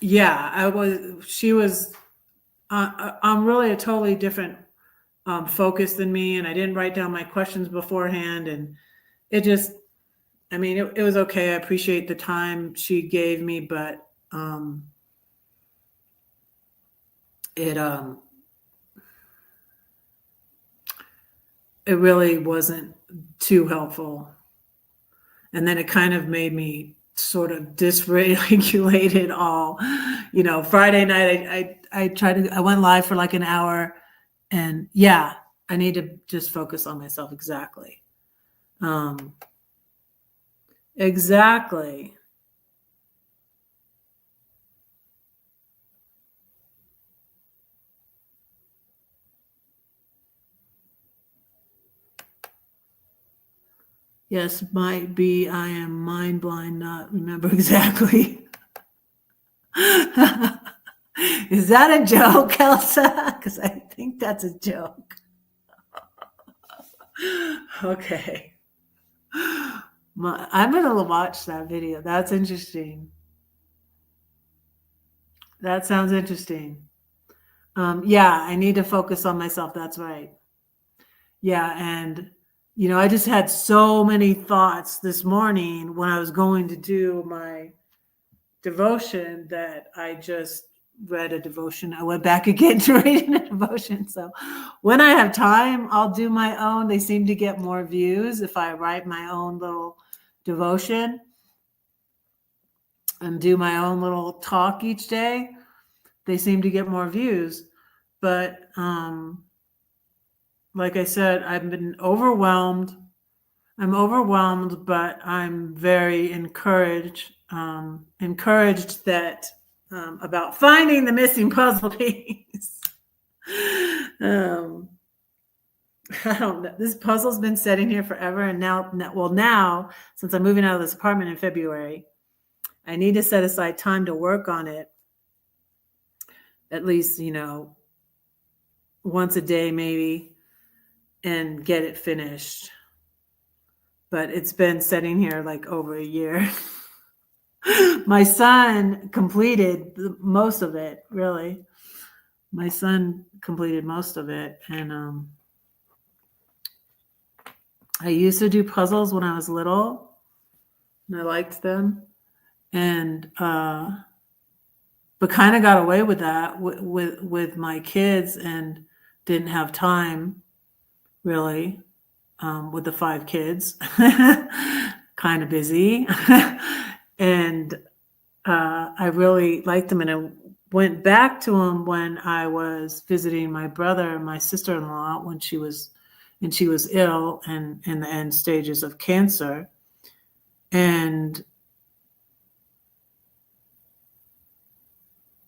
yeah, she was, I'm really a totally different focus than me. And I didn't write down my questions beforehand. And it just, I mean, it was okay. I appreciate the time she gave me, but it really wasn't too helpful. And then it kind of made me sort of dysregulated all. Friday night I went live for like an hour, and yeah, I need to just focus on myself. Exactly. Exactly. Yes, might be I am mind blind, not remember exactly. Is that a joke, Elsa? Because I think that's a joke. Okay. I'm going to watch that video. That's interesting. That sounds interesting. Yeah, I need to focus on myself. That's right. Yeah, and I just had so many thoughts this morning when I was going to do my devotion that I just read a devotion. I went back again to reading a devotion. So when I have time, I'll do my own. They seem to get more views if I write my own little devotion and do my own little talk each day. They seem to get more views. But like I said, I've been overwhelmed. I'm overwhelmed, but I'm very encouraged that about finding the missing puzzle piece. I don't know. This puzzle's been sitting here forever, and now since I'm moving out of this apartment in February, I need to set aside time to work on it. At least, once a day maybe, and get it finished. But it's been sitting here like over a year. My son completed most of it, really. My son completed most of it. And I used to do puzzles when I was little, and I liked them. And but kind of got away with that with my kids, and didn't have time really with the 5 kids. Kind of busy. And I really liked them, and I went back to them when I was visiting my brother and my sister-in-law when she was ill and in the end stages of cancer. And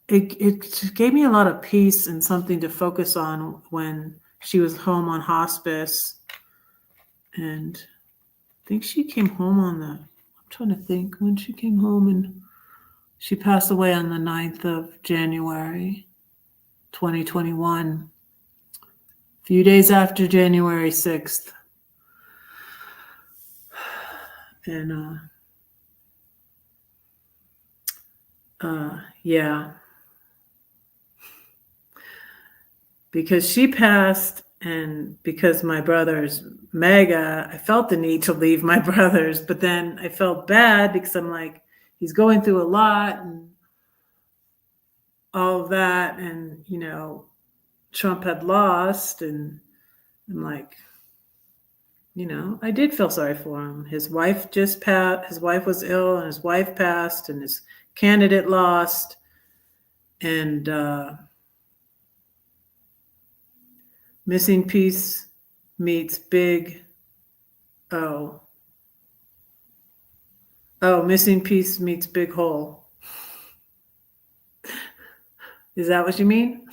it gave me a lot of peace and something to focus on when she was home on hospice. And I think she came home I'm trying to think when she came home, and she passed away on the 9th of January, 2021, a few days after January 6th. And yeah, because she passed, and because my brother's mega, I felt the need to leave my brother's, but then I felt bad because I'm like, he's going through a lot and all of that, and Trump had lost, and I'm like, I did feel sorry for him. His wife just passed. His wife was ill, and his wife passed, and his candidate lost. And missing piece meets big O. Oh, missing piece meets big hole. Is that what you mean?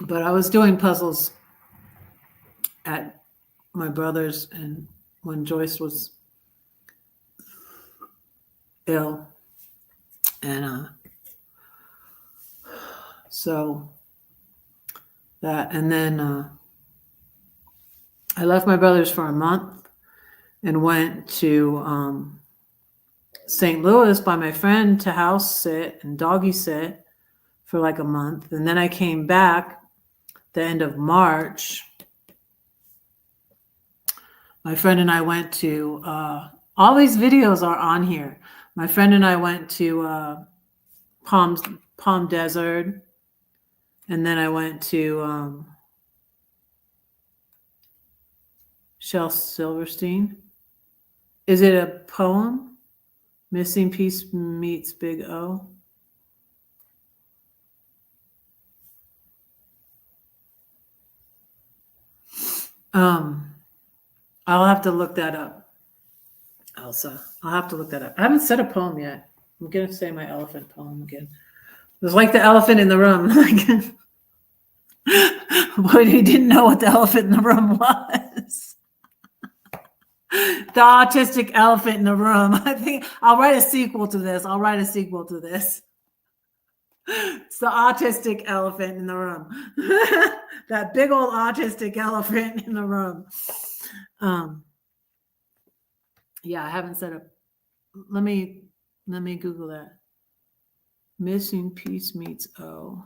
But I was doing puzzles at my brother's, and when Joyce was ill, and so that, and then I left my brother's for a month and went to St. Louis by my friend to house sit and doggy sit for like a month, and then I came back the end of March. My friend and I went to all these videos are on here. My friend and I went to Palm Desert, and then I went to Shel Silverstein. Is it a poem? Missing piece meets big O. I'll have to look that up, Elsa. I'll have to look that up. I haven't said a poem yet. I'm gonna say my elephant poem again. It was like the elephant in the room. But he didn't know what the elephant in the room was. The autistic elephant in the room. I think I'll write a sequel to this. It's the autistic elephant in the room. That big old autistic elephant in the room. Yeah, I haven't said a. Let me Google that. Missing piece meets O.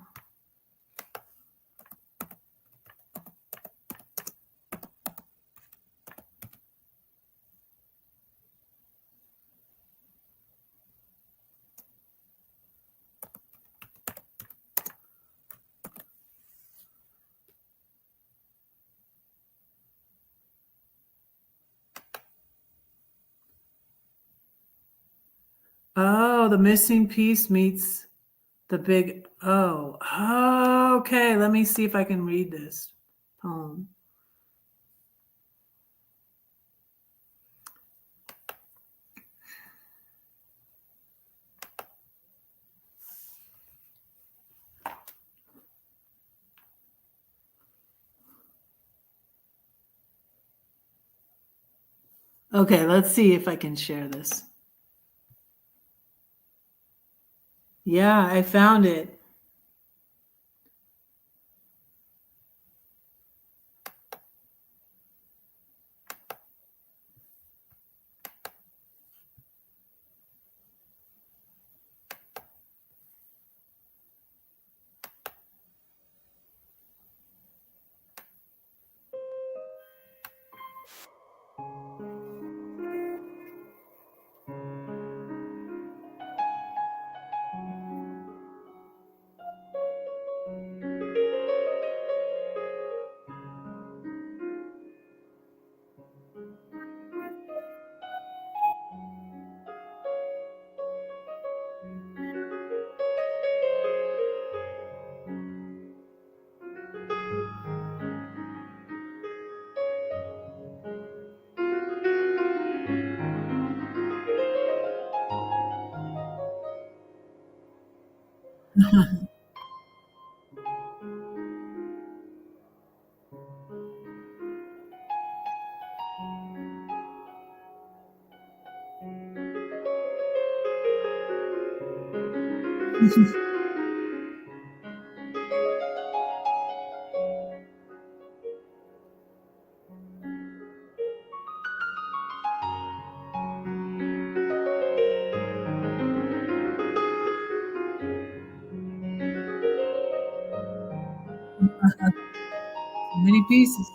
Oh, the missing piece meets the big O. Oh, okay. Let me see if I can read this poem. Okay, let's see if I can share this. Yeah, I found it. Many pieces.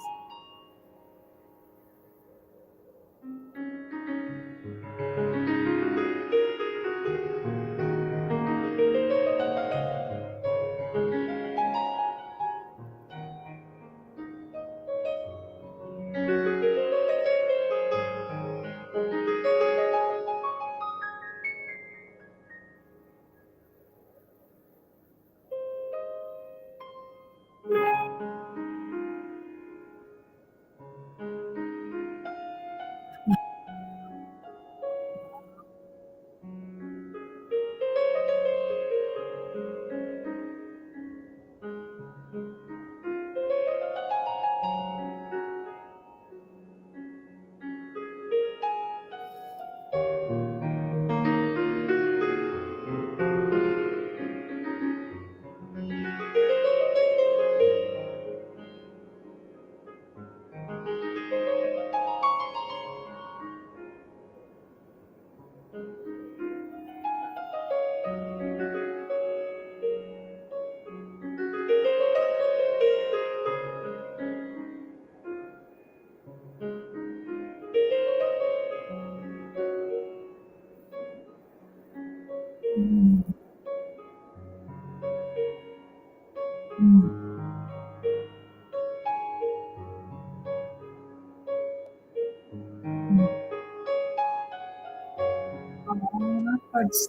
That's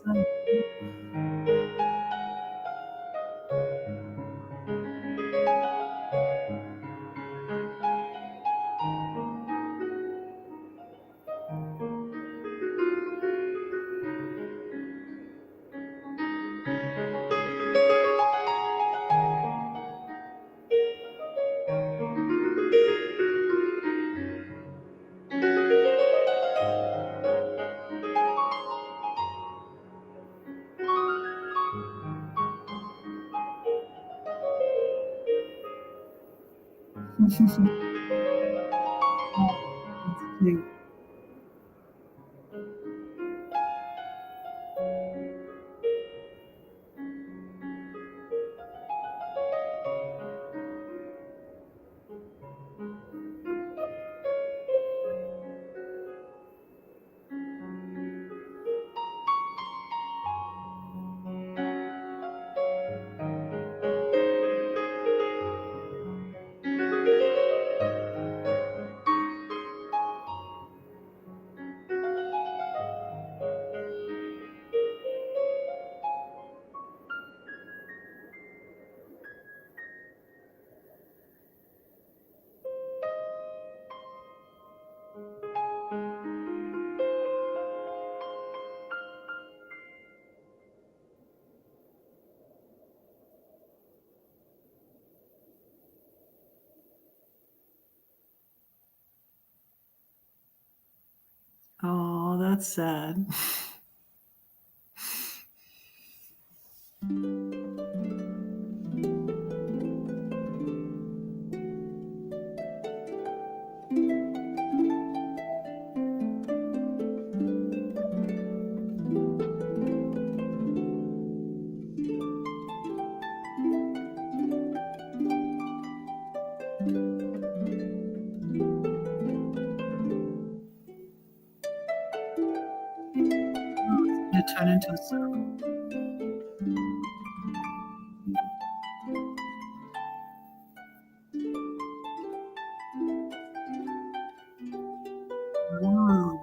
cute. Oh, that's sad. It turned into a circle. Wow.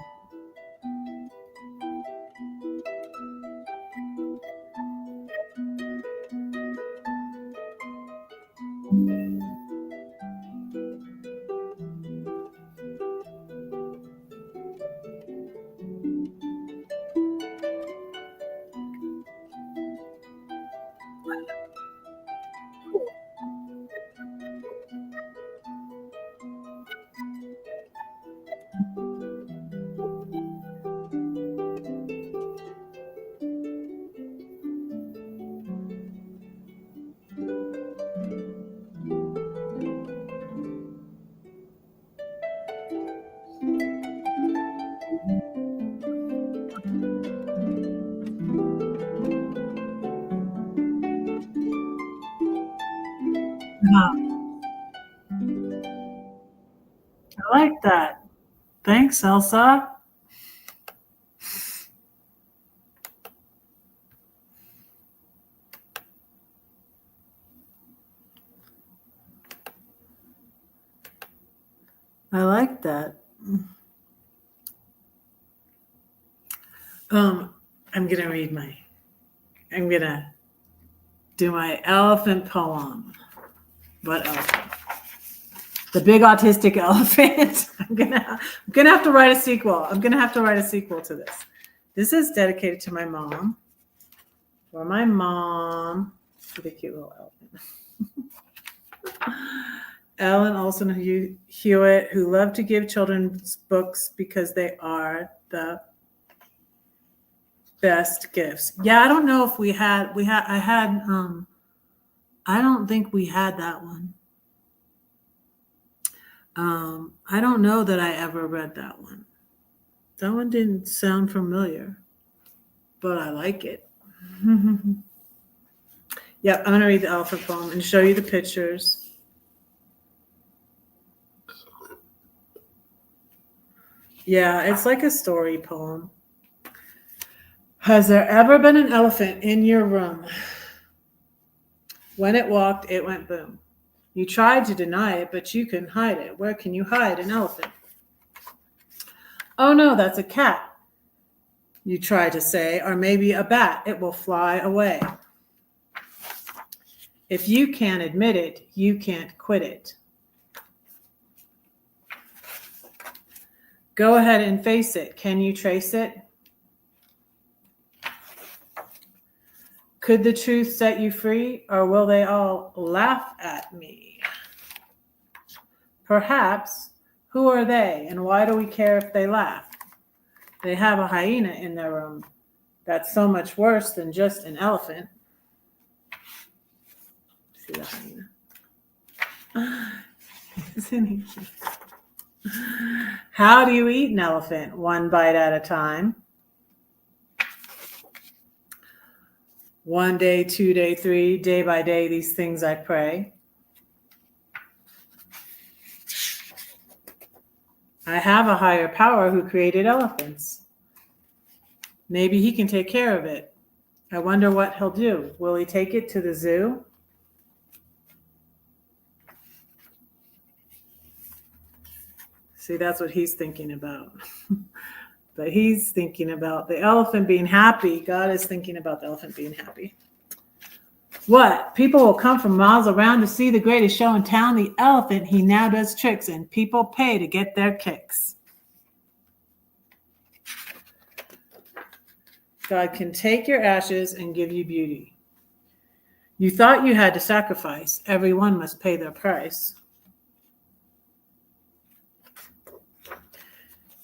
Yeah, I like that. Thanks, Elsa. I like that. I'm gonna read I'm gonna do my elephant poem. What elephant? The big autistic elephant. I'm gonna have to write a sequel. I'm gonna have to write a sequel to this. This is dedicated to my mom. For my mom, the cute little elephant. Ellen Olson Hewitt, who loved to give children's books because they are the best gifts. Yeah, I don't know if I don't think we had that one. I don't know that I ever read that one. That one didn't sound familiar, but I like it. Yep, I'm going to read the elephant poem and show you the pictures. Yeah, it's like a story poem. Has there ever been an elephant in your room? When it walked, it went boom. You tried to deny it, but you couldn't hide it. Where can you hide an elephant? Oh no, that's a cat. you try to say, or maybe a bat, it will fly away. If you can't admit it, you can't quit it. Go ahead and face it. Can you trace it? Could the truth set you free, or will they all laugh at me? Perhaps. Who are they, and why do we care if they laugh? They have a hyena in their room. That's so much worse than just an elephant. See the hyena? Isn't he cute? How do you eat an elephant? One bite at a time. 1 day, 2 day, 3 day by day, these things I pray. I have a higher power who created elephants. Maybe he can take care of it. I wonder what he'll do. Will he take it to the zoo? See, that's what he's thinking about. But he's thinking about the elephant being happy. God is thinking about the elephant being happy. What? People will come from miles around to see the greatest show in town, the elephant. He now does tricks, and people pay to get their kicks. God can take your ashes and give you beauty. You thought you had to sacrifice. Everyone must pay their price.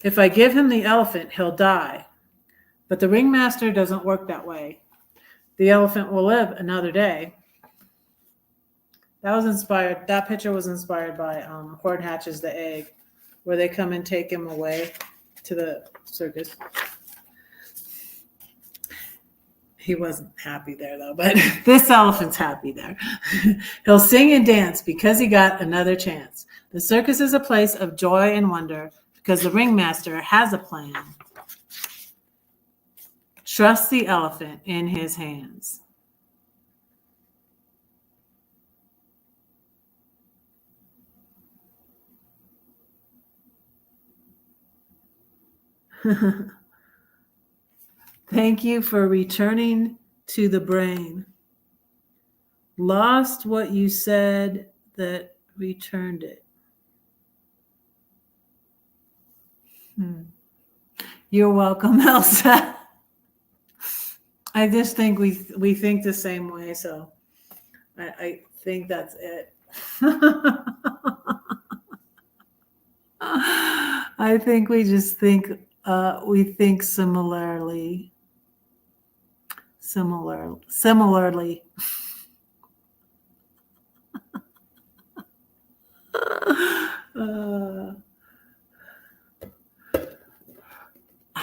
If I give him the elephant, he'll die. But the ringmaster doesn't work that way. The elephant will live another day. That picture was inspired by Horton Hatches the Egg, where they come and take him away to the circus. He wasn't happy there, though, but this elephant's happy there. He'll sing and dance because he got another chance. The circus is a place of joy and wonder because the ringmaster has a plan. Trust the elephant in his hands. Thank you for returning to the brain. Lost what you said that returned it. You're welcome, Elsa. I just think we think the same way, so I think that's it. I think we just think we think similarly. Similarly.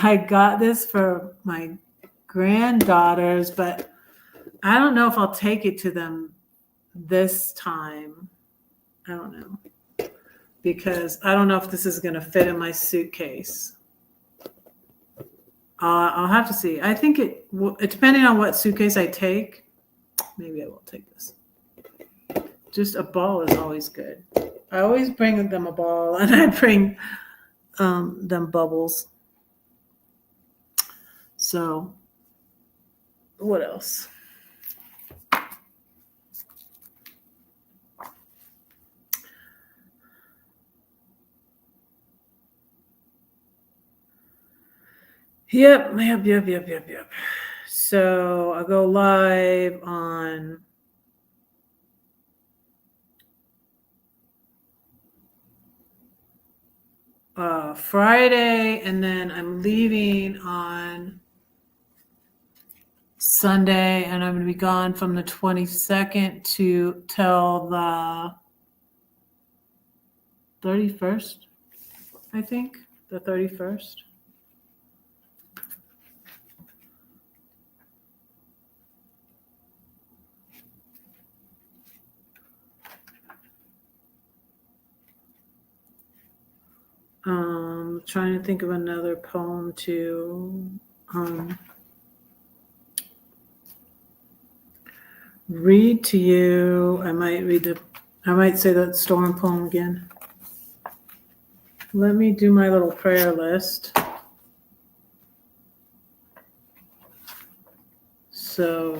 I got this for my granddaughters, but I don't know if I'll take it to them this time. I don't know, because I don't know if this is going to fit in my suitcase. I'll have to see. I think depending on what suitcase I take, maybe I will take this. Just a ball is always good. I always bring them a ball, and I bring them bubbles. So, what else? Yep. So I'll go live on Friday, and then I'm leaving on Sunday, and I'm going to be gone from the 22nd till the 31st, I think, the 31st. Trying to think of another poem to read to you. I might say that storm poem again. Let me do my little prayer list. So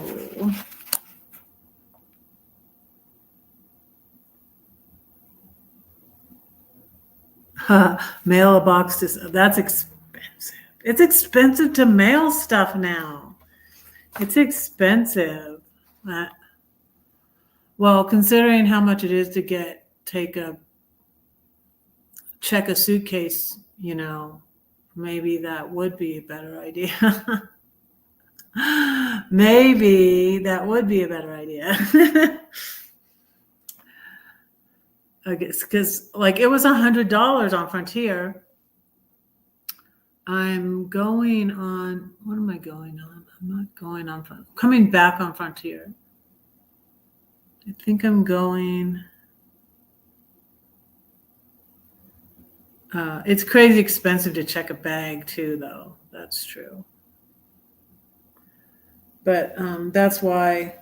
mail a box to, that's expensive. It's expensive to mail stuff now. It's expensive. Well, considering how much it is to check a suitcase, maybe that would be a better idea. Maybe that would be a better idea. I guess because it was $100 on Frontier. I'm going on. What am I going on? I'm not going on. Coming back on Frontier. I think I'm going. It's crazy expensive to check a bag too, though. That's true. But that's why.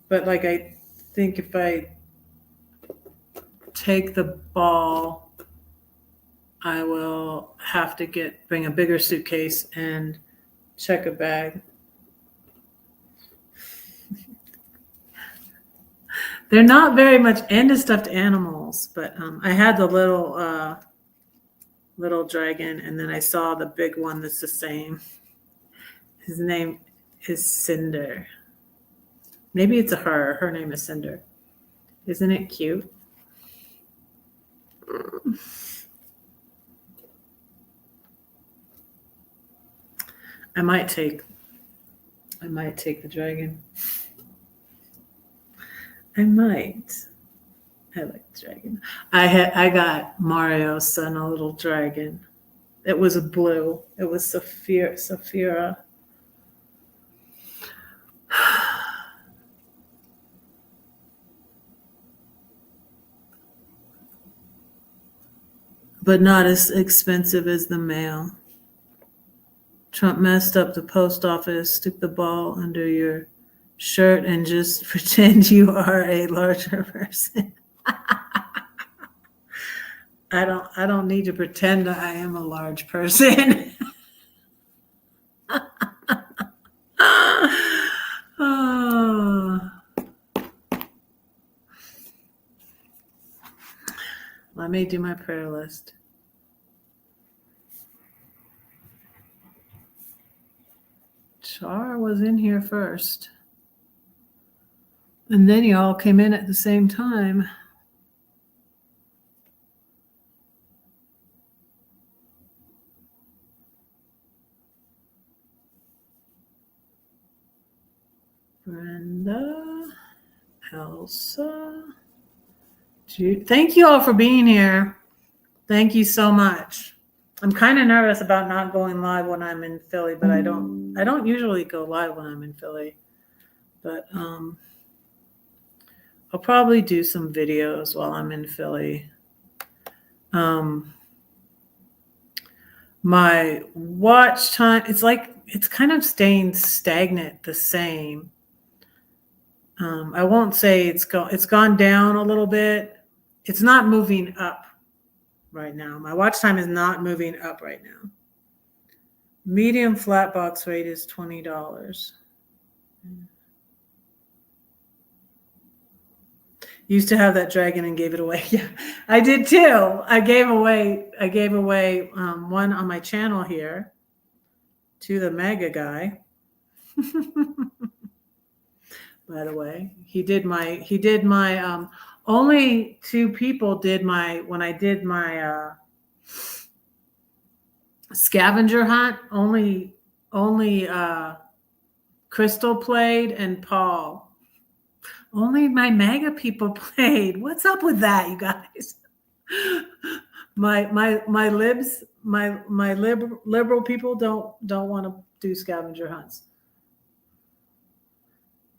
But I think if I take the ball, I will have to bring a bigger suitcase and check a bag. They're not very much into stuffed animals, but I had the little dragon, and then I saw the big one that's the same. His name is Cinder. Maybe it's a her. Her name is Cinder. Isn't it cute? I might take the dragon. I might. I like the dragon. I got Mario's son a little dragon. It was a blue. It was Saphira. But not as expensive as the mail. Trump messed up the post office. Stick the ball under your shirt and just pretend you are a larger person. I don't need to pretend I am a large person. Oh. Let me do my prayer list. Char was in here first. And then you all came in at the same time. Brenda, Elsa, Jude. Thank you all for being here. Thank you so much. I'm kind of nervous about not going live when I'm in Philly, but I don't usually go live when I'm in Philly. But I'll probably do some videos while I'm in Philly. My watch time, it's kind of staying stagnant the same. I won't say it's gone down a little bit. It's not moving up right now. My watch time is not moving up right now. Medium flat box rate is $20. Used to have that dragon and gave it away. Yeah, I did too. I gave away one on my channel here to the mega guy. By the way, he did my only two people did when I did my scavenger hunt, only Crystal played and Paul. Only my mega people played. What's up with that, you guys? My liberal people don't want to do scavenger hunts.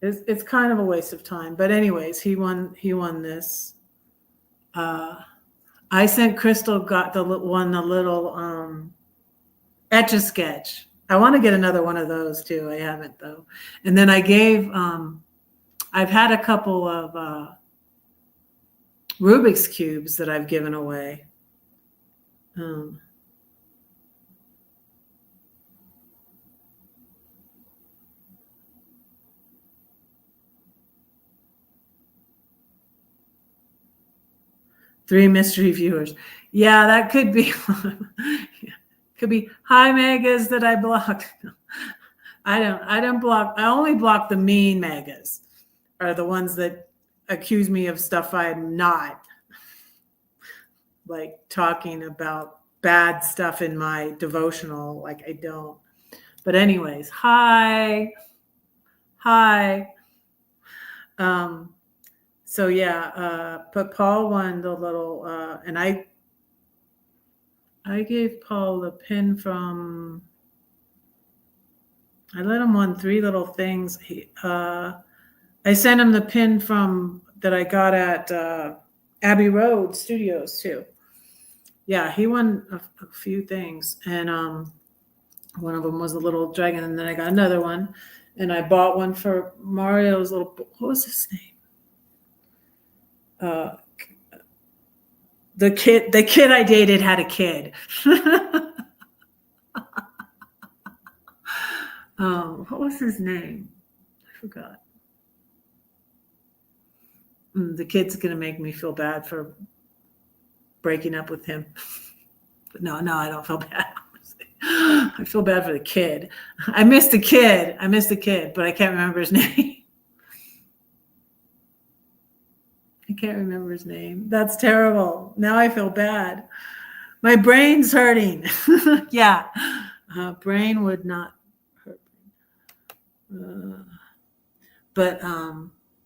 It's kind of a waste of time. But anyways, he won this. I sent Crystal got the little Etch-a-Sketch. I want to get another one of those too. I haven't though. And then I gave I've had a couple of Rubik's Cubes that I've given away. 3 mystery viewers. Yeah, that could be. Could be hi megas that I blocked. I don't block. I only block the mean megas, are the ones that accuse me of stuff I'm not, like talking about bad stuff in my devotional. Like I don't. But anyways, hi. So yeah, but Paul won the little, and I gave Paul the pin from. I let him won 3 little things. I sent him the pin from that I got at Abbey Road Studios too. Yeah, he won a few things, and one of them was a little dragon, and then I got another one, and I bought one for Mario's little. What was his name? The kid I dated had a kid. What was his name? I forgot. The kid's gonna make me feel bad for breaking up with him. But no, I don't feel bad. I feel bad for the kid. I missed the kid, but I can't remember his name. I can't remember his name. That's terrible. Now I feel bad. My brain's hurting. Yeah. Brain would not hurt. But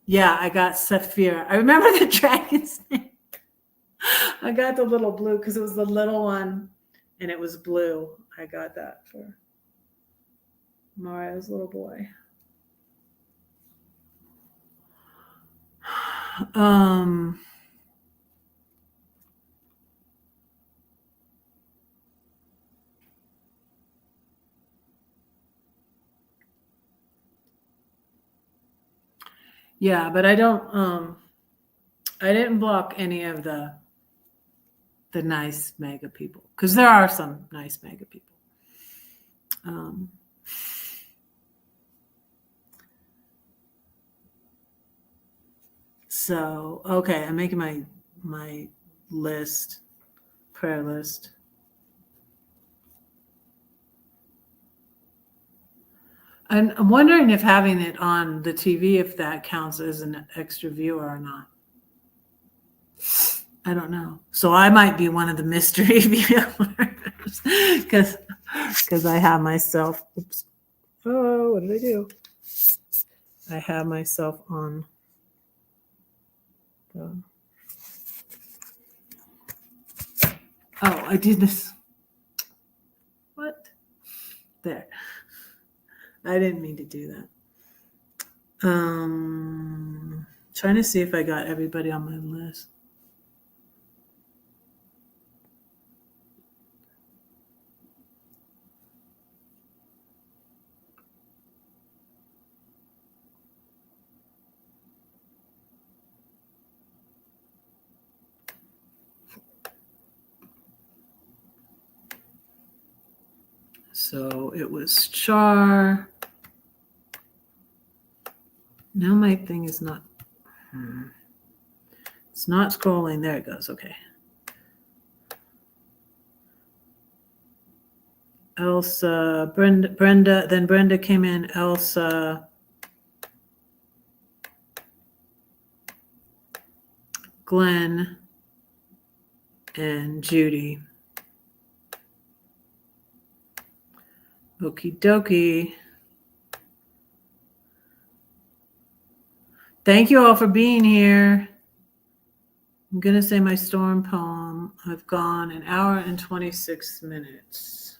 yeah, I got Saphira. I remember the dragon's name. I got the little blue because it was the little one and it was blue. I got that for Mario's little boy. Yeah, but I don't I didn't block any of the nice mega people, because there are some nice mega people. So okay, I'm making my list, prayer list. And I'm wondering if having it on the TV, if that counts as an extra viewer or not. I don't know. So I might be one of the mystery viewers because I have myself. Oops. Oh, what did I do? I have myself on. Oh, I did this. What? There. I didn't mean to do that. Trying to see if I got everybody on my list. So it was Char. Now my thing is not. It's not scrolling. There it goes. Okay. Elsa, Brenda. Then Brenda came in. Elsa, Glenn, and Judy. Okie dokie. Thank you all for being here. I'm going to say my storm poem. I've gone 1 hour and 26 minutes.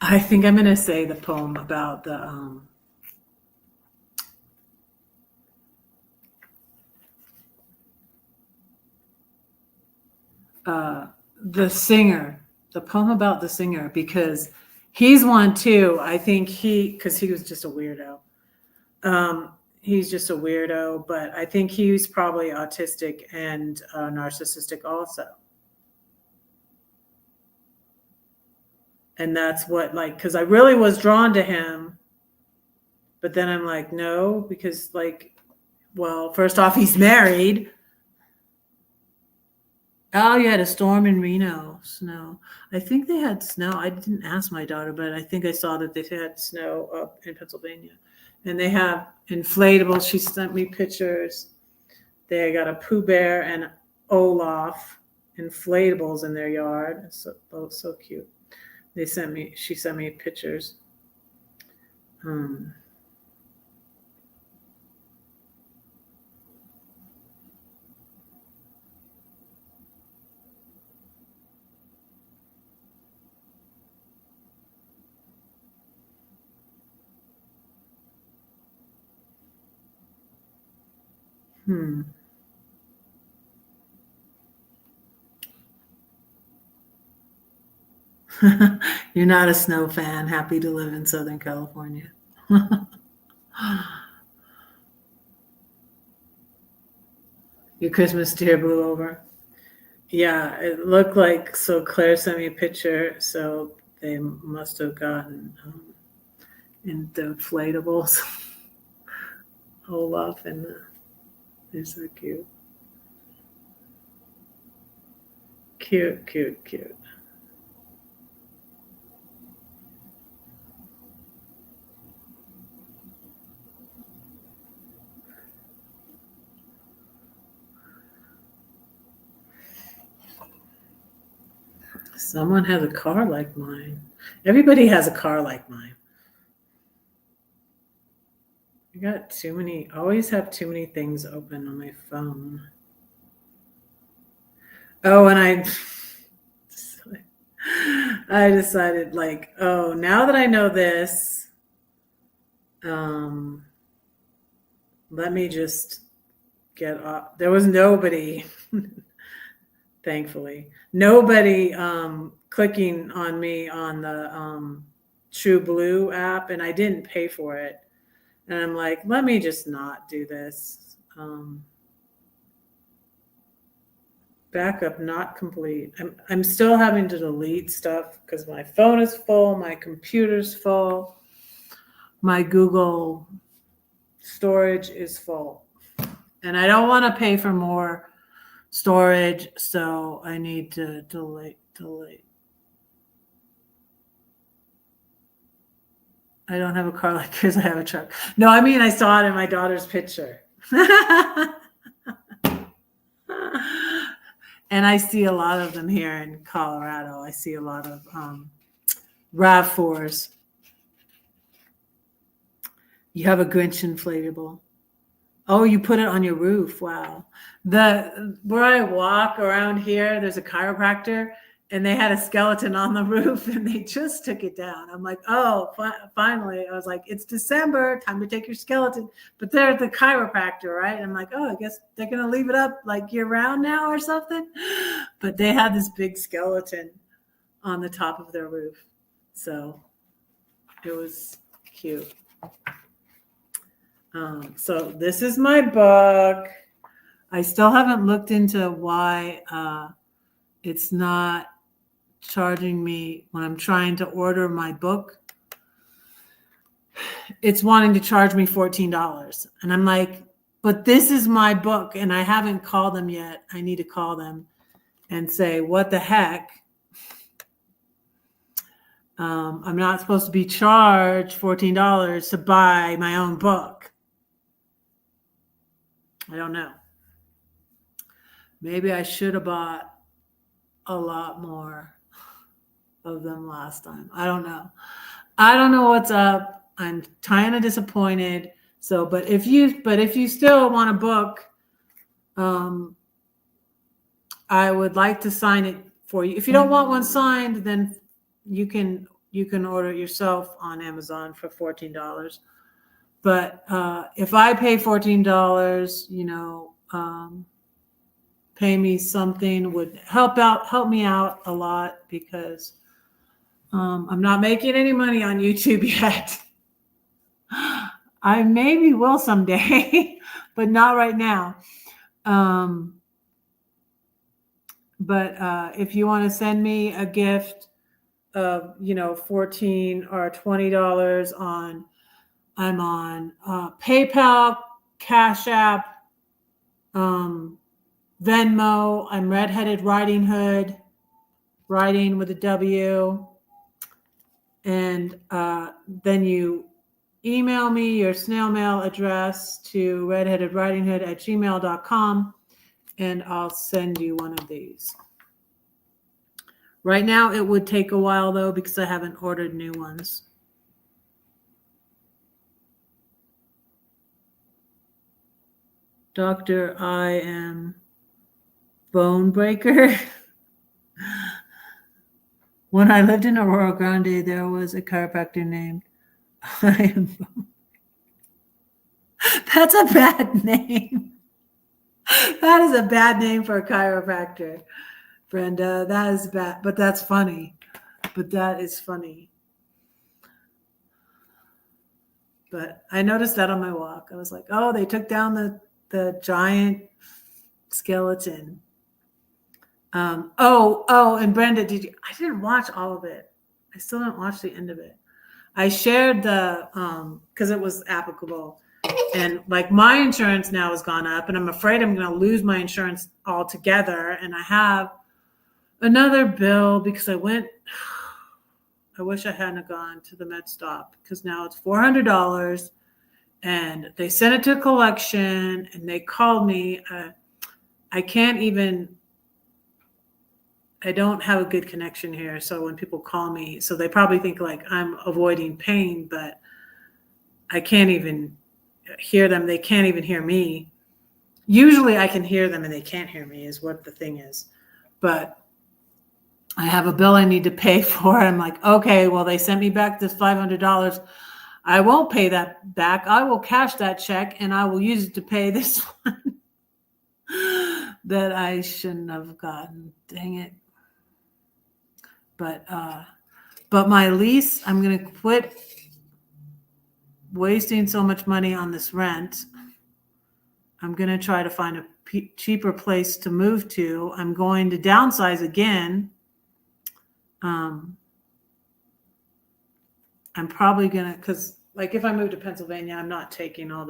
I think I'm going to say the poem about the singer, the poem about the singer, because he's one too. I think because he was just a weirdo. He's just a weirdo, but I think he's probably autistic and narcissistic also. And that's what, like, because I really was drawn to him. But then I'm like, no, because, like, well, first off, he's married. Oh, you had a storm in Reno, snow. I think they had snow. I didn't ask my daughter, but I think I saw that they had snow up in Pennsylvania. And they have inflatables. She sent me pictures. They got a Pooh Bear and Olaf inflatables in their yard. So cute. She sent me pictures. You're not a snow fan. Happy to live in Southern California. Your Christmas deer blew over. Yeah, it looked like, so Claire sent me a picture, so they must have gotten in the inflatables. Olaf and they're so cute. Cute. Someone has a car like mine. Everybody has a car like mine. I got always have too many things open on my phone. Oh, and I decided, like, oh, now that I know this, let me just get off. There was nobody, thankfully, nobody clicking on me on the True Blue app, and I didn't pay for it. And I'm like, let me just not do this. Backup not complete. I'm still having to delete stuff because my phone is full, my computer's full, my Google storage is full. And I don't want to pay for more storage, so I need to delete. I don't have a car like yours, I have a truck. No, I mean, I saw it in my daughter's picture. And I see a lot of them here in Colorado. I see a lot of RAV4s. You have a Grinch inflatable. Oh, you put it on your roof. Wow. Where I walk around here, there's a chiropractor, and they had a skeleton on the roof, and they just took it down. I'm like, oh, finally. I was like, it's December, time to take your skeleton. But they're at the chiropractor, right? I'm like, oh, I guess they're going to leave it up like year round now or something. But they had this big skeleton on the top of their roof. So it was cute. So this is my book. I still haven't looked into why it's not charging me when I'm trying to order my book. It's wanting to charge me $14. And I'm like, but this is my book and I haven't called them yet. I need to call them and say, what the heck? I'm not supposed to be charged $14 to buy my own book. I don't know. Maybe I should have bought a lot more of them last time. I don't know. I don't know what's up. I'm kind of disappointed. So, but if you still want a book, I would like to sign it for you. If you don't want one signed, then you can order it yourself on Amazon for $14. But if I pay $14, pay me something would help me out a lot because I'm not making any money on YouTube yet. I maybe will someday, but not right now. But if you want to send me a gift, $14 or $20 on, I'm on PayPal, Cash App, Venmo. I'm Redheaded Riding Hood, riding with a W. And then you email me your snail mail address to redheadedridinghood@gmail.com, and I'll send you one of these. Right now, it would take a while, though, because I haven't ordered new ones. Dr. I am Bone Breaker. When I lived in Aurora Grande, there was a chiropractor named I am Bone. That's a bad name. That is a bad name for a chiropractor, Brenda. That is bad, but that's funny. But that is funny. But I noticed that on my walk. I was like, oh, they took down the giant skeleton. And Brenda, I didn't watch all of it. I still didn't watch the end of it. I shared the, because it was applicable. And like my insurance now has gone up, and I'm afraid I'm going to lose my insurance altogether. And I have another bill because I wish I hadn't gone to the med stop, because now it's $400, and they sent it to collection, and they called me. I don't have a good connection here. So when people call me, so they probably think like I'm avoiding pain, but I can't even hear them. They can't even hear me. Usually I can hear them and they can't hear me is what the thing is. But I have a bill I need to pay for. I'm like, okay, well, they sent me back this $500. I won't pay that back. I will cash that check and I will use it to pay this one that I shouldn't have gotten. Dang it. But my lease, I'm going to quit wasting so much money on this rent. I'm going to try to find a cheaper place to move to. I'm going to downsize again. I'm probably going to, because like if I move to Pennsylvania, I'm not taking all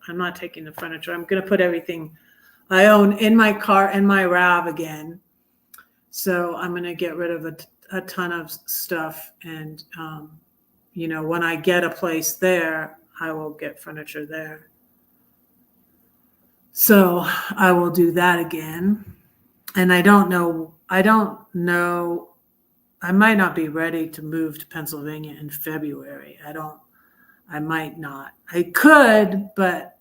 I'm not taking the furniture. I'm going to put everything I own in my car and my RAV again. So I'm going to get rid of a ton of stuff. And, when I get a place there, I will get furniture there. So I will do that again. And I don't know. I might not be ready to move to Pennsylvania in February. I might not. I could, but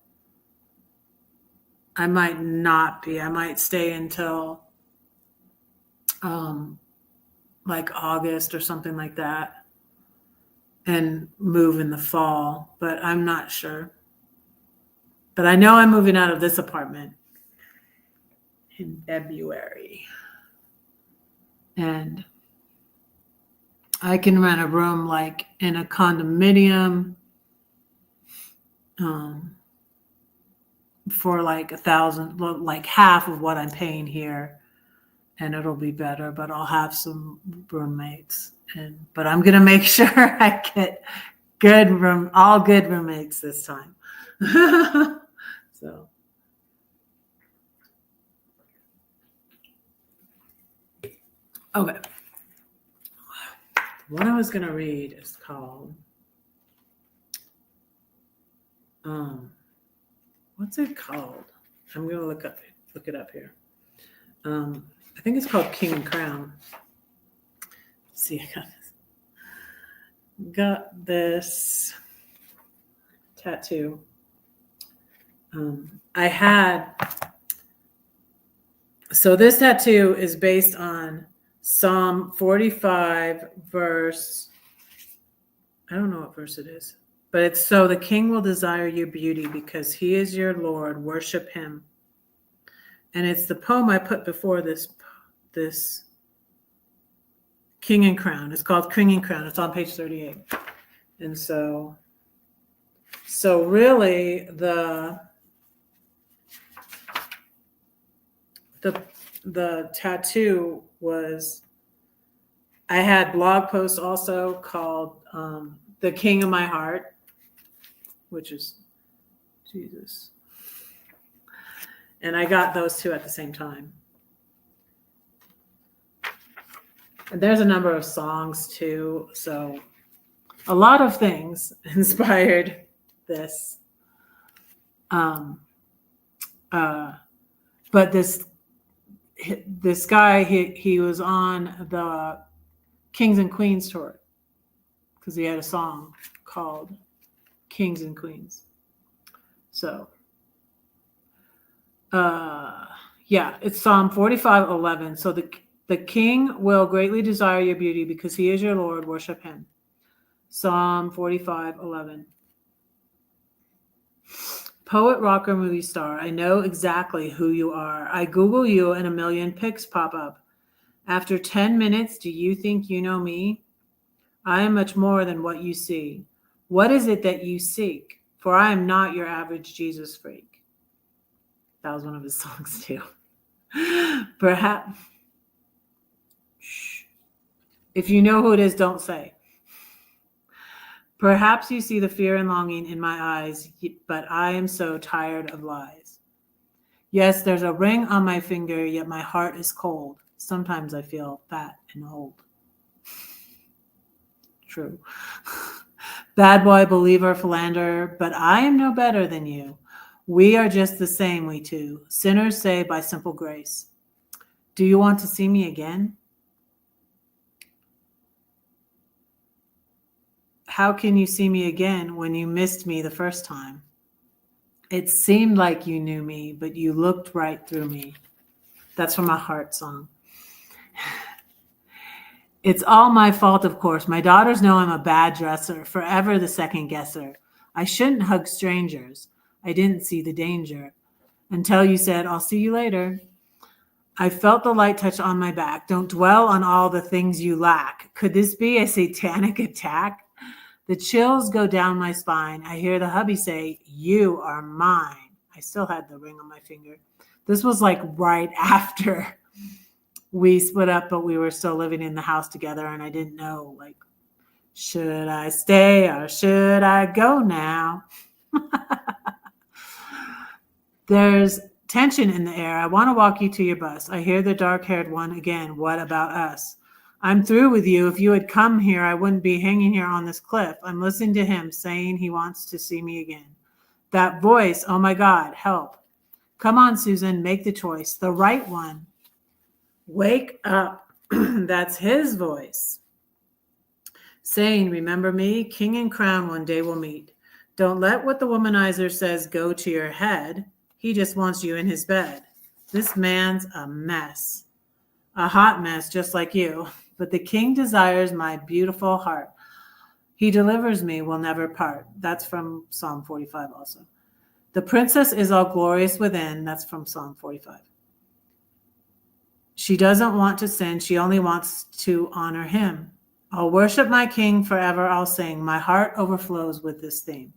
I might not be. I might stay until like August or something like that and move in the fall, but I'm not sure. But I know I'm moving out of this apartment in February. And I can rent a room like in a condominium for like $1,000, like half of what I'm paying here. And it'll be better, but I'll have some roommates. But I'm going to make sure I get all good roommates this time. So. Okay. What I was going to read is called, what's it called? I'm going to look it up here. I think it's called King and Crown. Let's see, I got this tattoo. So this tattoo is based on Psalm 45 verse, I don't know what verse it is, but it's, so the king will desire your beauty because he is your Lord, worship him. And it's the poem I put before this King and Crown. It's called King and Crown. It's on page 38. And so really the tattoo was I had blog posts also called The King of My Heart, which is Jesus. And I got those two at the same time. And there's a number of songs too. So a lot of things inspired this. But this guy, he was on the Kings and Queens tour because he had a song called Kings and Queens. So, yeah, it's Psalm 45:11. So the king will greatly desire your beauty because he is your Lord. Worship him. Psalm 45:11. Poet, rocker, movie star. I know exactly who you are. I Google you and a million pics pop up. After 10 minutes, do you think you know me? I am much more than what you see. What is it that you seek? For I am not your average Jesus freak. That was one of his songs too. Perhaps, if you know who it is, don't say. Perhaps you see the fear and longing in my eyes, but I am so tired of lies. Yes, there's a ring on my finger, yet my heart is cold. Sometimes I feel fat and old. True. Bad boy, believer, philanderer, but I am no better than you. We are just the same, we two, sinners saved by simple grace. Do you want to see me again? How can you see me again when you missed me the first time? It seemed like you knew me, but you looked right through me. That's from a Heart song. It's all my fault, of course. My daughters know I'm a bad dresser, forever the second guesser. I shouldn't hug strangers. I didn't see the danger until you said, I'll see you later. I felt the light touch on my back. Don't dwell on all the things you lack. Could this be a satanic attack? The chills go down my spine. I hear the hubby say, you are mine. I still had the ring on my finger. This was like right after we split up, but we were still living in the house together. And I didn't know, like, should I stay or should I go now? There's tension in the air. I want to walk you to your bus. I hear the dark-haired one again. What about us? I'm through with you. If you had come here, I wouldn't be hanging here on this cliff. I'm listening to him saying he wants to see me again. That voice, oh my God, help. Come on, Susan, make the choice. The right one. Wake up. That's his voice. Saying, remember me, king and crown one day we'll meet. Don't let what the womanizer says go to your head. He just wants you in his bed. This man's a mess. A hot mess, just like you. But the king desires my beautiful heart. He delivers me, will never part. That's from Psalm 45 also. The princess is all glorious within. That's from Psalm 45. She doesn't want to sin. She only wants to honor him. I'll worship my king forever. I'll sing. My heart overflows with this theme.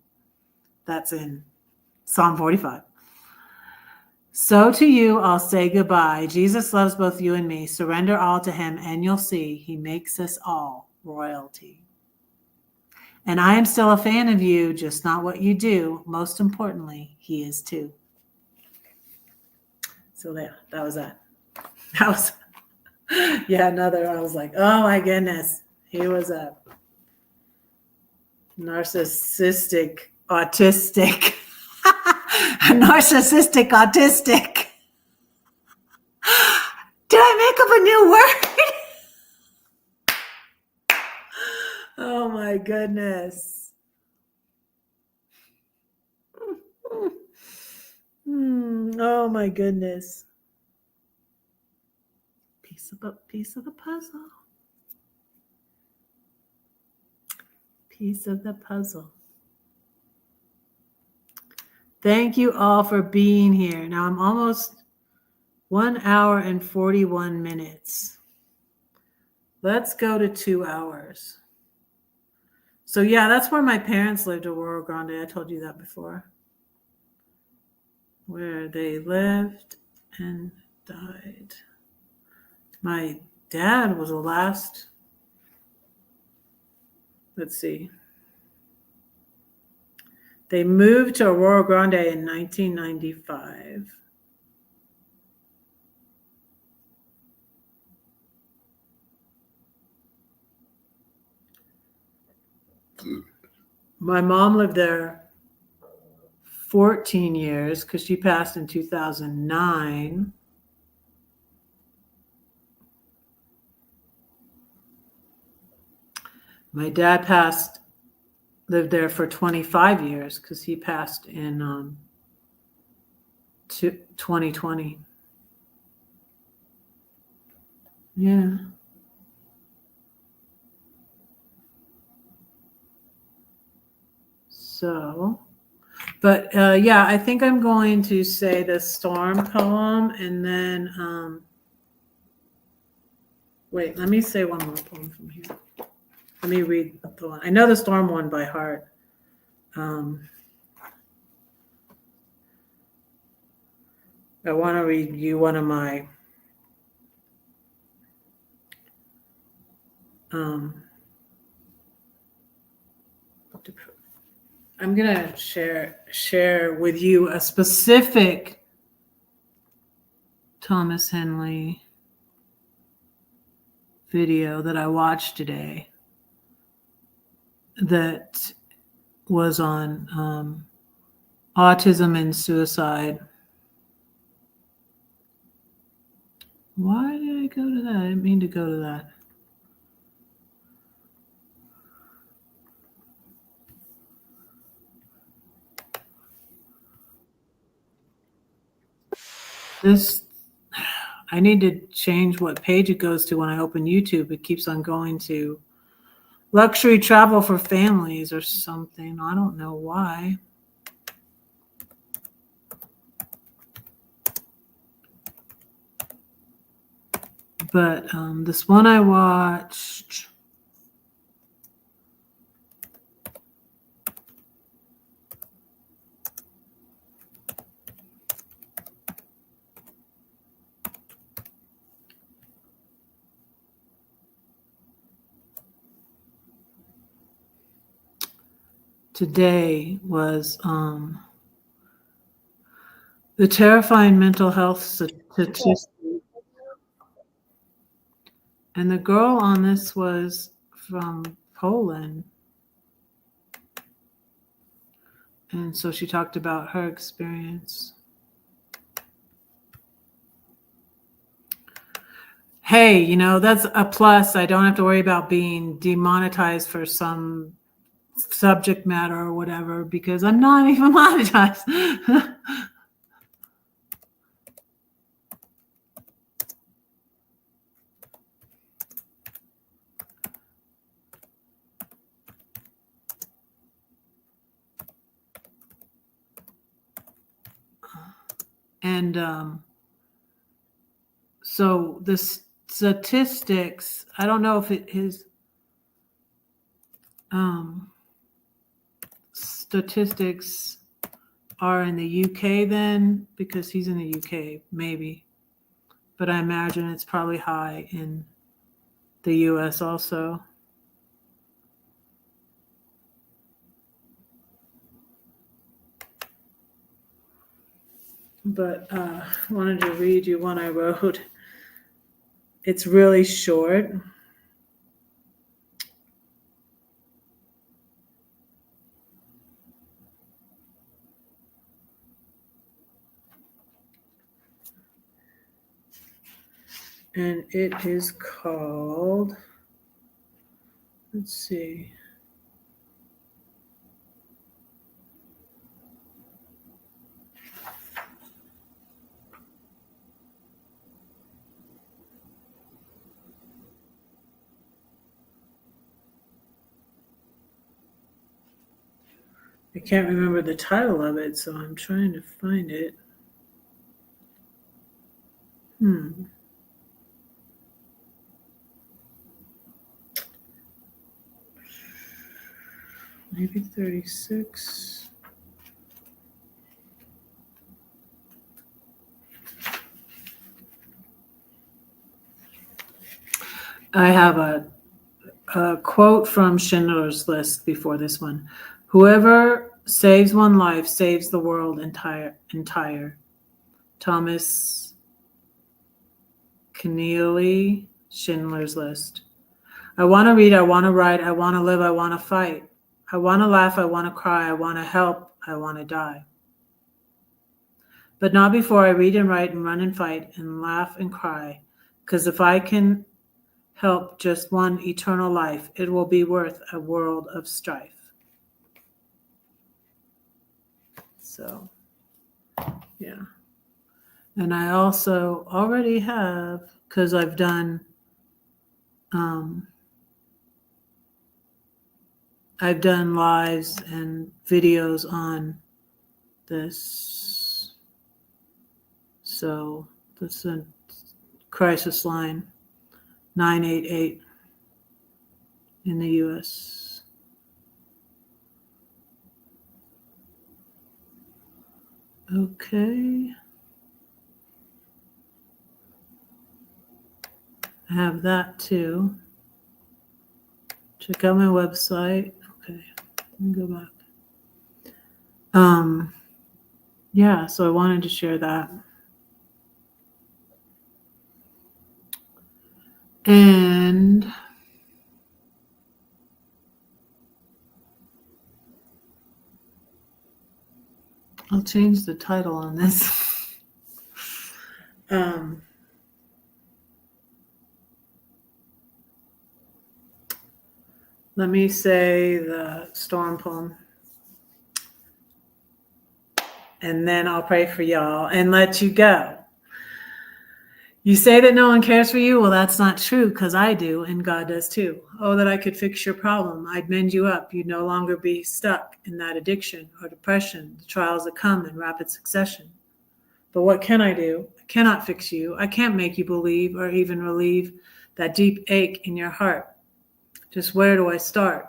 That's in Psalm 45. So to you, I'll say goodbye. Jesus loves both you and me. Surrender all to him, and you'll see he makes us all royalty. And I am still a fan of you, just not what you do. Most importantly, he is too. So there, that was that. That was, yeah, another. I was like, oh my goodness. He was a narcissistic, autistic. Narcissistic autistic. Did I make up a new word? Oh my goodness. Oh my goodness. Piece of the puzzle. Piece of the puzzle. Thank you all for being here. Now I'm almost 1 hour and 41 minutes. Let's go to 2 hours. So yeah, that's where my parents lived, Aurora Grande. I told you that before. Where they lived and died. My dad was the last let's see. They moved to Aurora Grande in 1995. My mom lived there 14 years because she passed in 2009. My dad lived there for 25 years because he passed in 2020. Yeah. So, but yeah, I think I'm going to say the storm poem and then, wait, let me say one more poem from here. Let me read the one. I know the storm one by heart. I want to read you one of my I'm gonna share with you a specific Thomas Henley video that I watched today that was on autism and suicide. Why did I go to that? I didn't mean to go to that. I need to change what page it goes to when I open YouTube. It keeps on going to luxury travel for families or something. I don't know why. But this one I watched. Today was the terrifying mental health statistics. And the girl on this was from Poland. And so she talked about her experience. Hey, that's a plus. I don't have to worry about being demonetized for some subject matter or whatever because I'm not even monetized. And so the statistics, I don't know if his statistics are in the UK then, because he's in the UK, maybe. But I imagine it's probably high in the US also. But I wanted to read you one I wrote. It's really short. And it is called, let's see. I can't remember the title of it, so I'm trying to find it. Maybe 36. I have a quote from Schindler's List before this one. Whoever saves one life saves the world entire. Thomas Keneally, Schindler's List. I want to read, I want to write, I want to live, I want to fight. I want to laugh, I want to cry, I want to help, I want to die. But not before I read and write and run and fight and laugh and cry, because if I can help just one eternal life, it will be worth a world of strife. So, yeah. And I also already have, because I've done lives and videos on this. So that's a crisis line 988 in the US. Okay. I have that too. Check out my website. Okay, let me go back. Yeah, so I wanted to share that. And I'll change the title on this. Let me say the storm poem. And then I'll pray for y'all and let you go. You say that no one cares for you? Well, that's not true, because I do, and God does too. Oh, that I could fix your problem. I'd mend you up. You'd no longer be stuck in that addiction or depression, the trials that come in rapid succession. But what can I do? I cannot fix you. I can't make you believe or even relieve that deep ache in your heart. Just where do I start?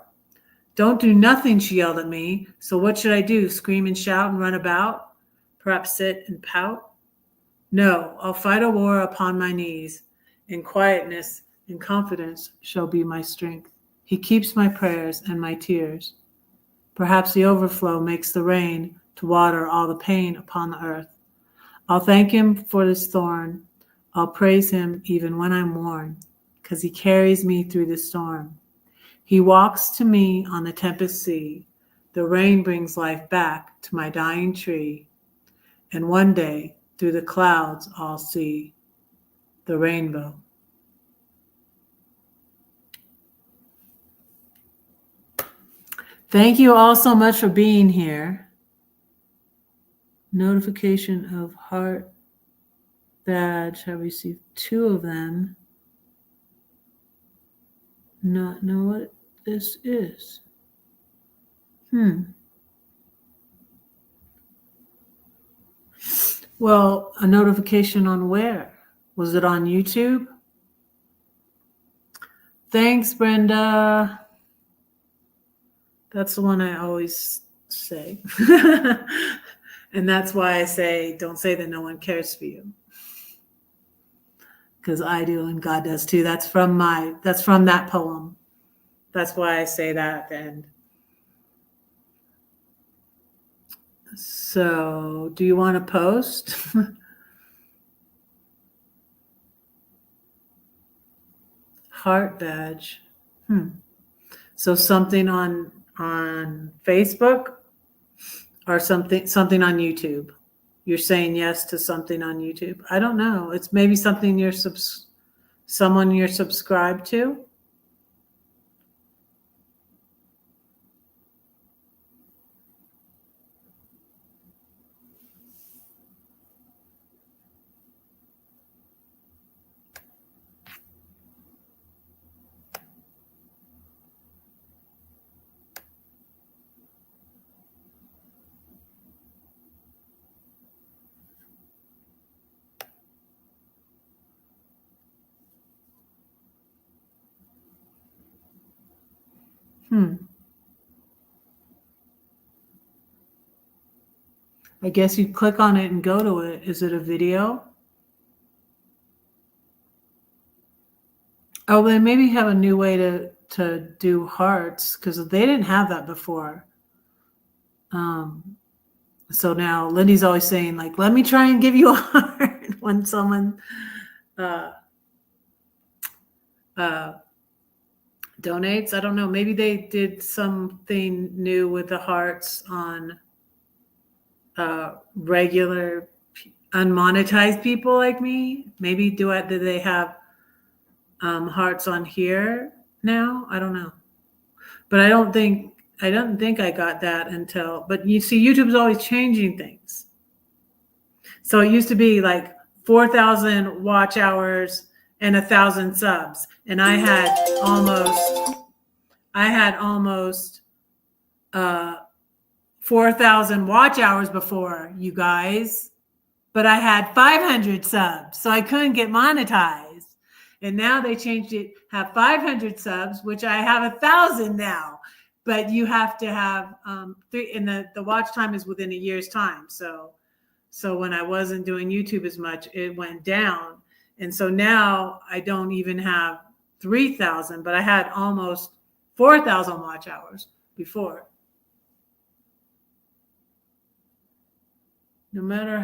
Don't do nothing, she yelled at me. So what should I do? Scream and shout and run about? Perhaps sit and pout? No, I'll fight a war upon my knees. In quietness and confidence shall be my strength. He keeps my prayers and my tears. Perhaps the overflow makes the rain to water all the pain upon the earth. I'll thank him for this thorn. I'll praise him even when I'm worn, because he carries me through the storm. He walks to me on the tempest sea. The rain brings life back to my dying tree. And one day, through the clouds, I'll see the rainbow. Thank you all so much for being here. Notification of heart badge. I received 2 of them. Not know what this is. Well, a notification on where? Was it on YouTube? Thanks, Brenda. That's the one I always say. And that's why I say, don't say that no one cares for you. Because I do and God does too. That's from that poem. That's why I say that at the end. So, do you want to post? Heart badge. So something on Facebook or something on YouTube. You're saying yes to something on YouTube. I don't know. It's maybe something someone you're subscribed to. I guess you click on it and go to it. Is it a video? Oh, then maybe have a new way to do hearts because they didn't have that before. So now Lindy's always saying, like, let me try and give you a heart when someone donates. I don't know. Maybe they did something new with the hearts on regular unmonetized people like me. Maybe do they have hearts on here now? I don't know. But I don't think I got that until, but you see, YouTube's always changing things. So it used to be like 4,000 watch hours and 1,000 subs. And I had almost 4,000 watch hours before, you guys, but I had 500 subs, so I couldn't get monetized. And now they changed it, have 500 subs, which I have 1,000 now. But you have to have three, and the watch time is within a year's time. So when I wasn't doing YouTube as much, it went down. And so now I don't even have 3,000, but I had almost 4,000 watch hours before. No matter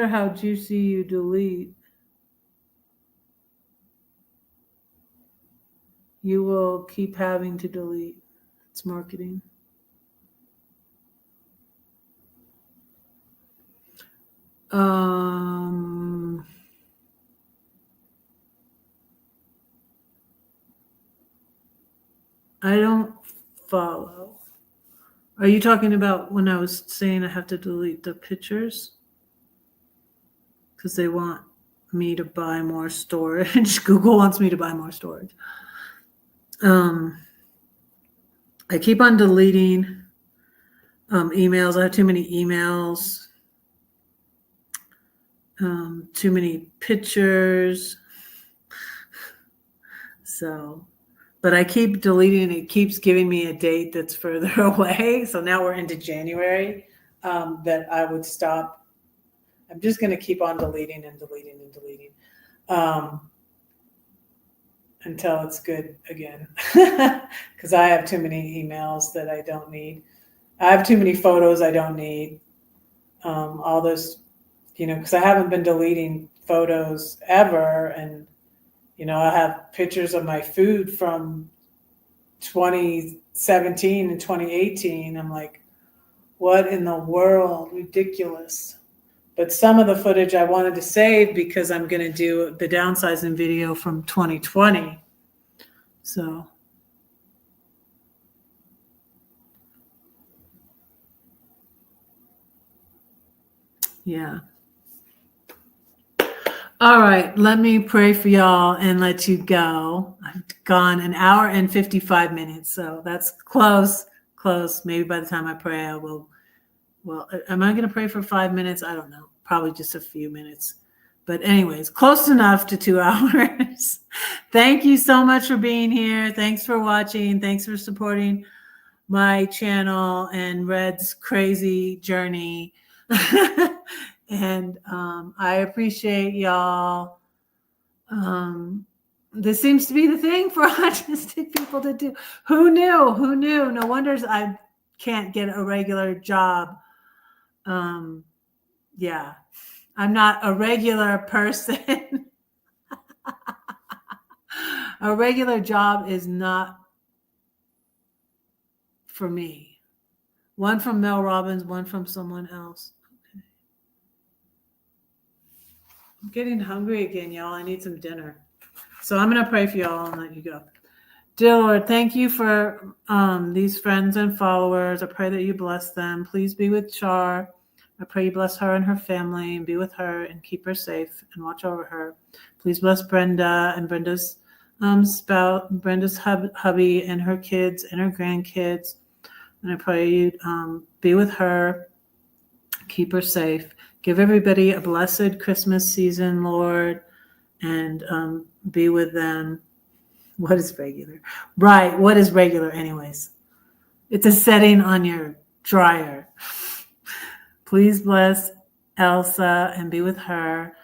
how juicy you delete, you will keep having to delete. It's marketing. I don't follow. Are you talking about when I was saying I have to delete the pictures? Because they want me to buy more storage. Google wants me to buy more storage. I keep on deleting emails. I have too many emails, too many pictures. So, but I keep deleting. It keeps giving me a date that's further away. So now we're into January, that I would stop. I'm just going to keep on deleting and deleting and deleting until it's good again. Because I have too many emails that I don't need. I have too many photos I don't need. All those, because I haven't been deleting photos ever. And, I have pictures of my food from 2017 and 2018. I'm like, what in the world? Ridiculous. But some of the footage I wanted to save because I'm going to do the downsizing video from 2020. So. Yeah. All right. Let me pray for y'all and let you go. I've gone an hour and 55 minutes. So that's close. Maybe by the time I pray, I will. Well, am I going to pray for 5 minutes? I don't know. Probably just a few minutes. But anyways, close enough to 2 hours. Thank you so much for being here. Thanks for watching. Thanks for supporting my channel and Red's crazy journey. And I appreciate y'all. This seems to be the thing for autistic people to do. Who knew? No wonder I can't get a regular job. Yeah, I'm not a regular person. A regular job is not for me. One from Mel Robbins, one from someone else. Okay. I'm getting hungry again, y'all. I need some dinner. So I'm going to pray for y'all and let you go. Dear Lord, thank you for these friends and followers. I pray that you bless them. Please be with Char. I pray you bless her and her family and be with her and keep her safe and watch over her. Please bless Brenda and Brenda's spouse, Brenda's hubby and her kids and her grandkids. And I pray you be with her, keep her safe. Give everybody a blessed Christmas season, Lord, and be with them. What is regular? Right. What is regular anyways? It's a setting on your dryer. Please bless Elsa and be with her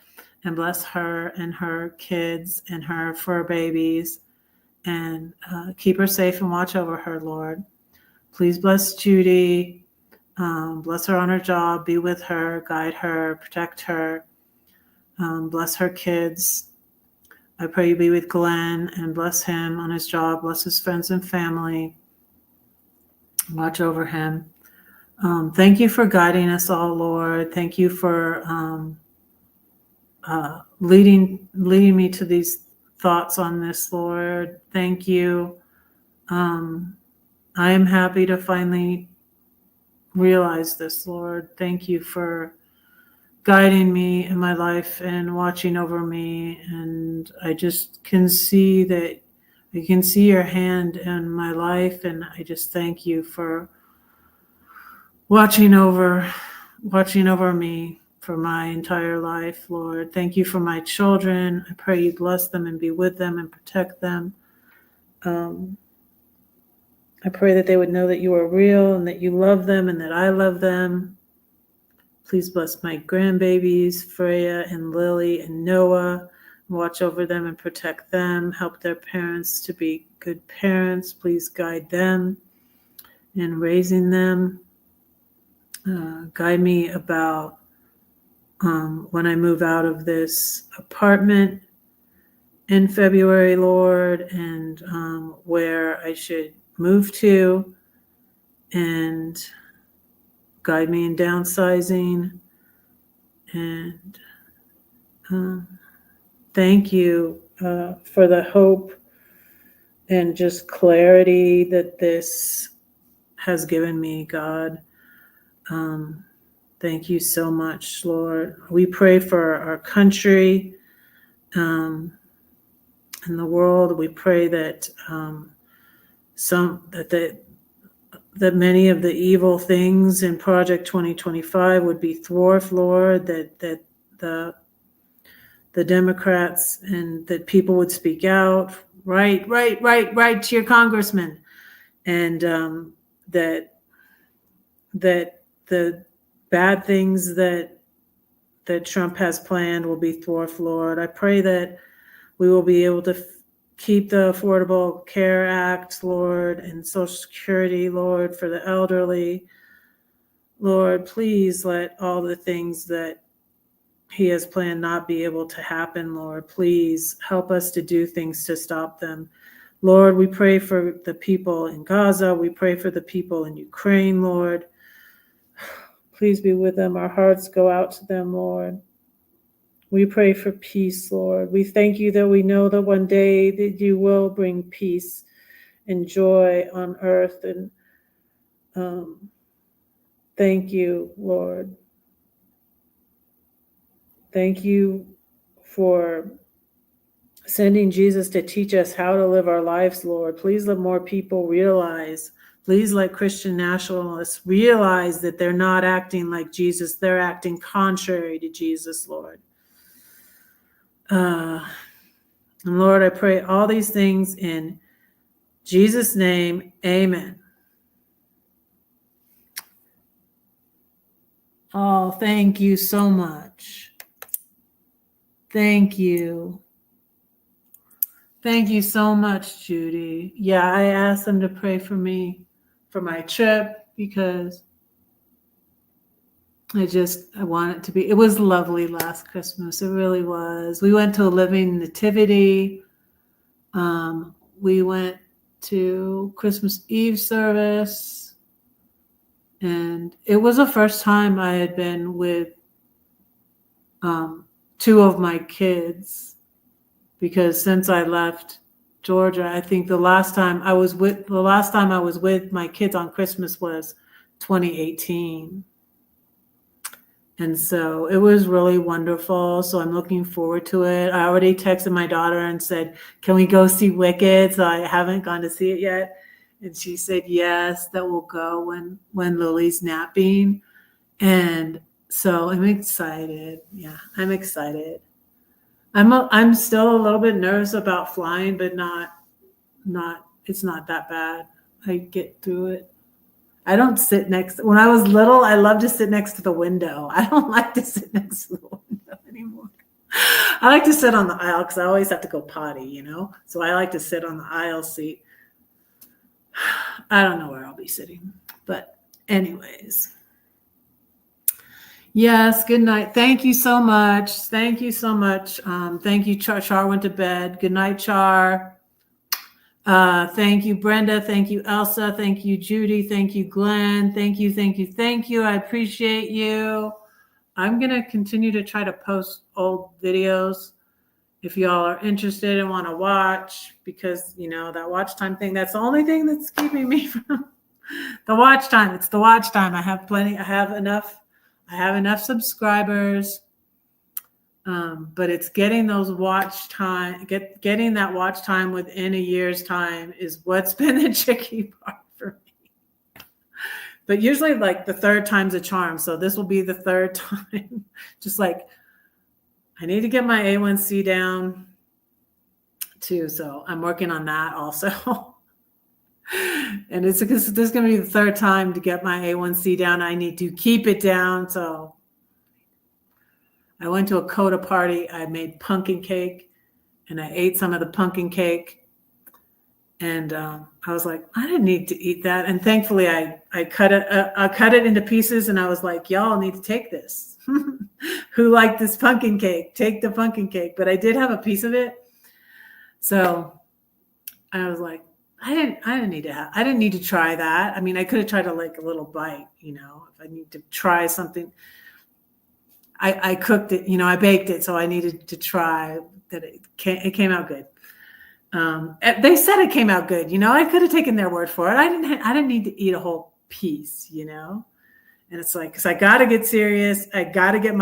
and bless her and her kids and her fur babies and keep her safe and watch over her, Lord. Please bless Judy. Bless her on her job. Be with her, guide her, protect her. Bless her kids. I pray you be with Glenn and bless him on his job. Bless his friends and family. Watch over him. Thank you for guiding us all, Lord. Thank you for leading me to these thoughts on this, Lord. Thank you. I am happy to finally realize this, Lord. Thank you for guiding me in my life and watching over me. And I just can see that I can see your hand in my life. And I just thank you for watching over me for my entire life, Lord. Thank you for my children. I pray you bless them and be with them and protect them. I pray that they would know that you are real and that you love them and that I love them. Please bless my grandbabies, Freya and Lily and Noah. Watch over them and protect them. Help their parents to be good parents. Please guide them in raising them. Guide me about when I move out of this apartment in February, Lord, and where I should move to, and guide me in downsizing. And thank you for the hope and just clarity that this has given me, God. Thank you so much, Lord. We pray for our country and the world. We pray that that many of the evil things in Project 2025 would be thwarted, Lord. That the Democrats and that people would speak out, right to your congressman, and that the bad things that Trump has planned will be thwarted, Lord. I pray that we will be able to keep the Affordable Care Act, Lord, and Social Security, Lord, for the elderly. Lord, please let all the things that he has planned not be able to happen, Lord. Please help us to do things to stop them. Lord, we pray for the people in Gaza. We pray for the people in Ukraine, Lord. Please be with them. Our hearts go out to them, Lord. We pray for peace, Lord. We thank you that we know that one day that you will bring peace and joy on earth. And thank you, Lord. Thank you for sending Jesus to teach us how to live our lives, Lord. Please let more people realize, please let Christian nationalists realize that they're not acting like Jesus. They're acting contrary to Jesus, Lord. And Lord, I pray all these things in Jesus' name. Amen. Oh, thank you so much. Thank you. Thank you so much, Judy. Yeah, I asked them to pray for me for my trip because I want it to be, it was lovely last Christmas. It really was. We went to a living nativity. We went to Christmas Eve service. And it was the first time I had been with two of my kids, because since I left Georgia, I think the last time I was with my kids on Christmas was 2018. And so it was really wonderful. So I'm looking forward to it. I already texted my daughter and said, can we go see Wicked? So I haven't gone to see it yet. And she said, yes, that we'll go when Lily's napping. And so I'm excited. Yeah, I'm excited. I'm still a little bit nervous about flying, but not it's not that bad. I get through it. I don't sit next. When I was little, I loved to sit next to the window. I don't like to sit next to the window anymore. I like to sit on the aisle because I always have to go potty, you know? So I like to sit on the aisle seat. I don't know where I'll be sitting. But anyways. Yes, good night. Thank you so much. Thank you so much. Thank you, Char. Char went to bed. Good night, Char. Thank you, Brenda. Thank you, Elsa. Thank you, Judy. Thank you, Glenn. Thank you, thank you, thank you. I appreciate you. I'm going to continue to try to post old videos if y'all are interested and want to watch, because, you know, that watch time thing, that's the only thing that's keeping me from the watch time. It's the watch time. I have plenty. I have enough subscribers. But it's getting those watch time, getting that watch time within a year's time is what's been the tricky part for me. But usually like the third time's a charm. So this will be the third time. Just like I need to get my A1C down too. So I'm working on that also. And this is going to be the third time to get my A1C down. I need to keep it down. So I went to a Coda party. I made pumpkin cake, and I ate some of the pumpkin cake. And I was like, I didn't need to eat that. And thankfully, I cut it into pieces, and I was like, y'all need to take this. Who liked this pumpkin cake? Take the pumpkin cake. But I did have a piece of it, so I was like, I didn't need to try that. I mean, I could have tried like a little bite, you know, if I need to try something. I cooked it, you know, I baked it, so I needed to try that. It came out good. They said it came out good, you know. I could have taken their word for it. I didn't need to eat a whole piece, you know. And it's like, because I got to get serious. I got to get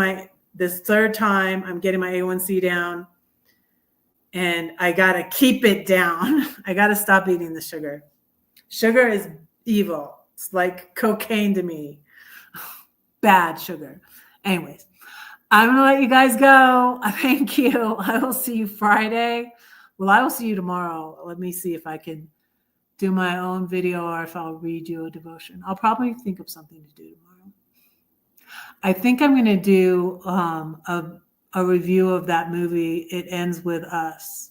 this third time I'm getting my A1C down, and I got to keep it down. I got to stop eating the sugar. Sugar is evil. It's like cocaine to me. Bad sugar. Anyways. I'm going to let you guys go. Thank you. I will see you Friday. Well, I will see you tomorrow. Let me see if I can do my own video or if I'll read you a devotion. I'll probably think of something to do tomorrow. I think I'm going to do a review of that movie, It Ends With Us.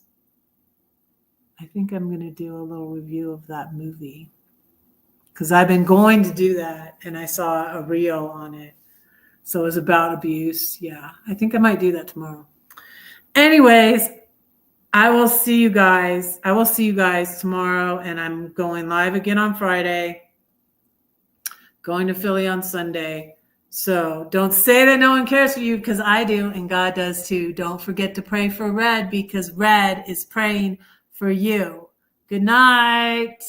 I think I'm going to do a little review of that movie because I've been going to do that, and I saw a reel on it. So it was about abuse. Yeah, I think I might do that tomorrow. Anyways, I will see you guys. Tomorrow, and I'm going live again on Friday. Going to Philly on Sunday. So don't say that no one cares for you, because I do, and God does too. Don't forget to pray for Red, because Red is praying for you. Good night.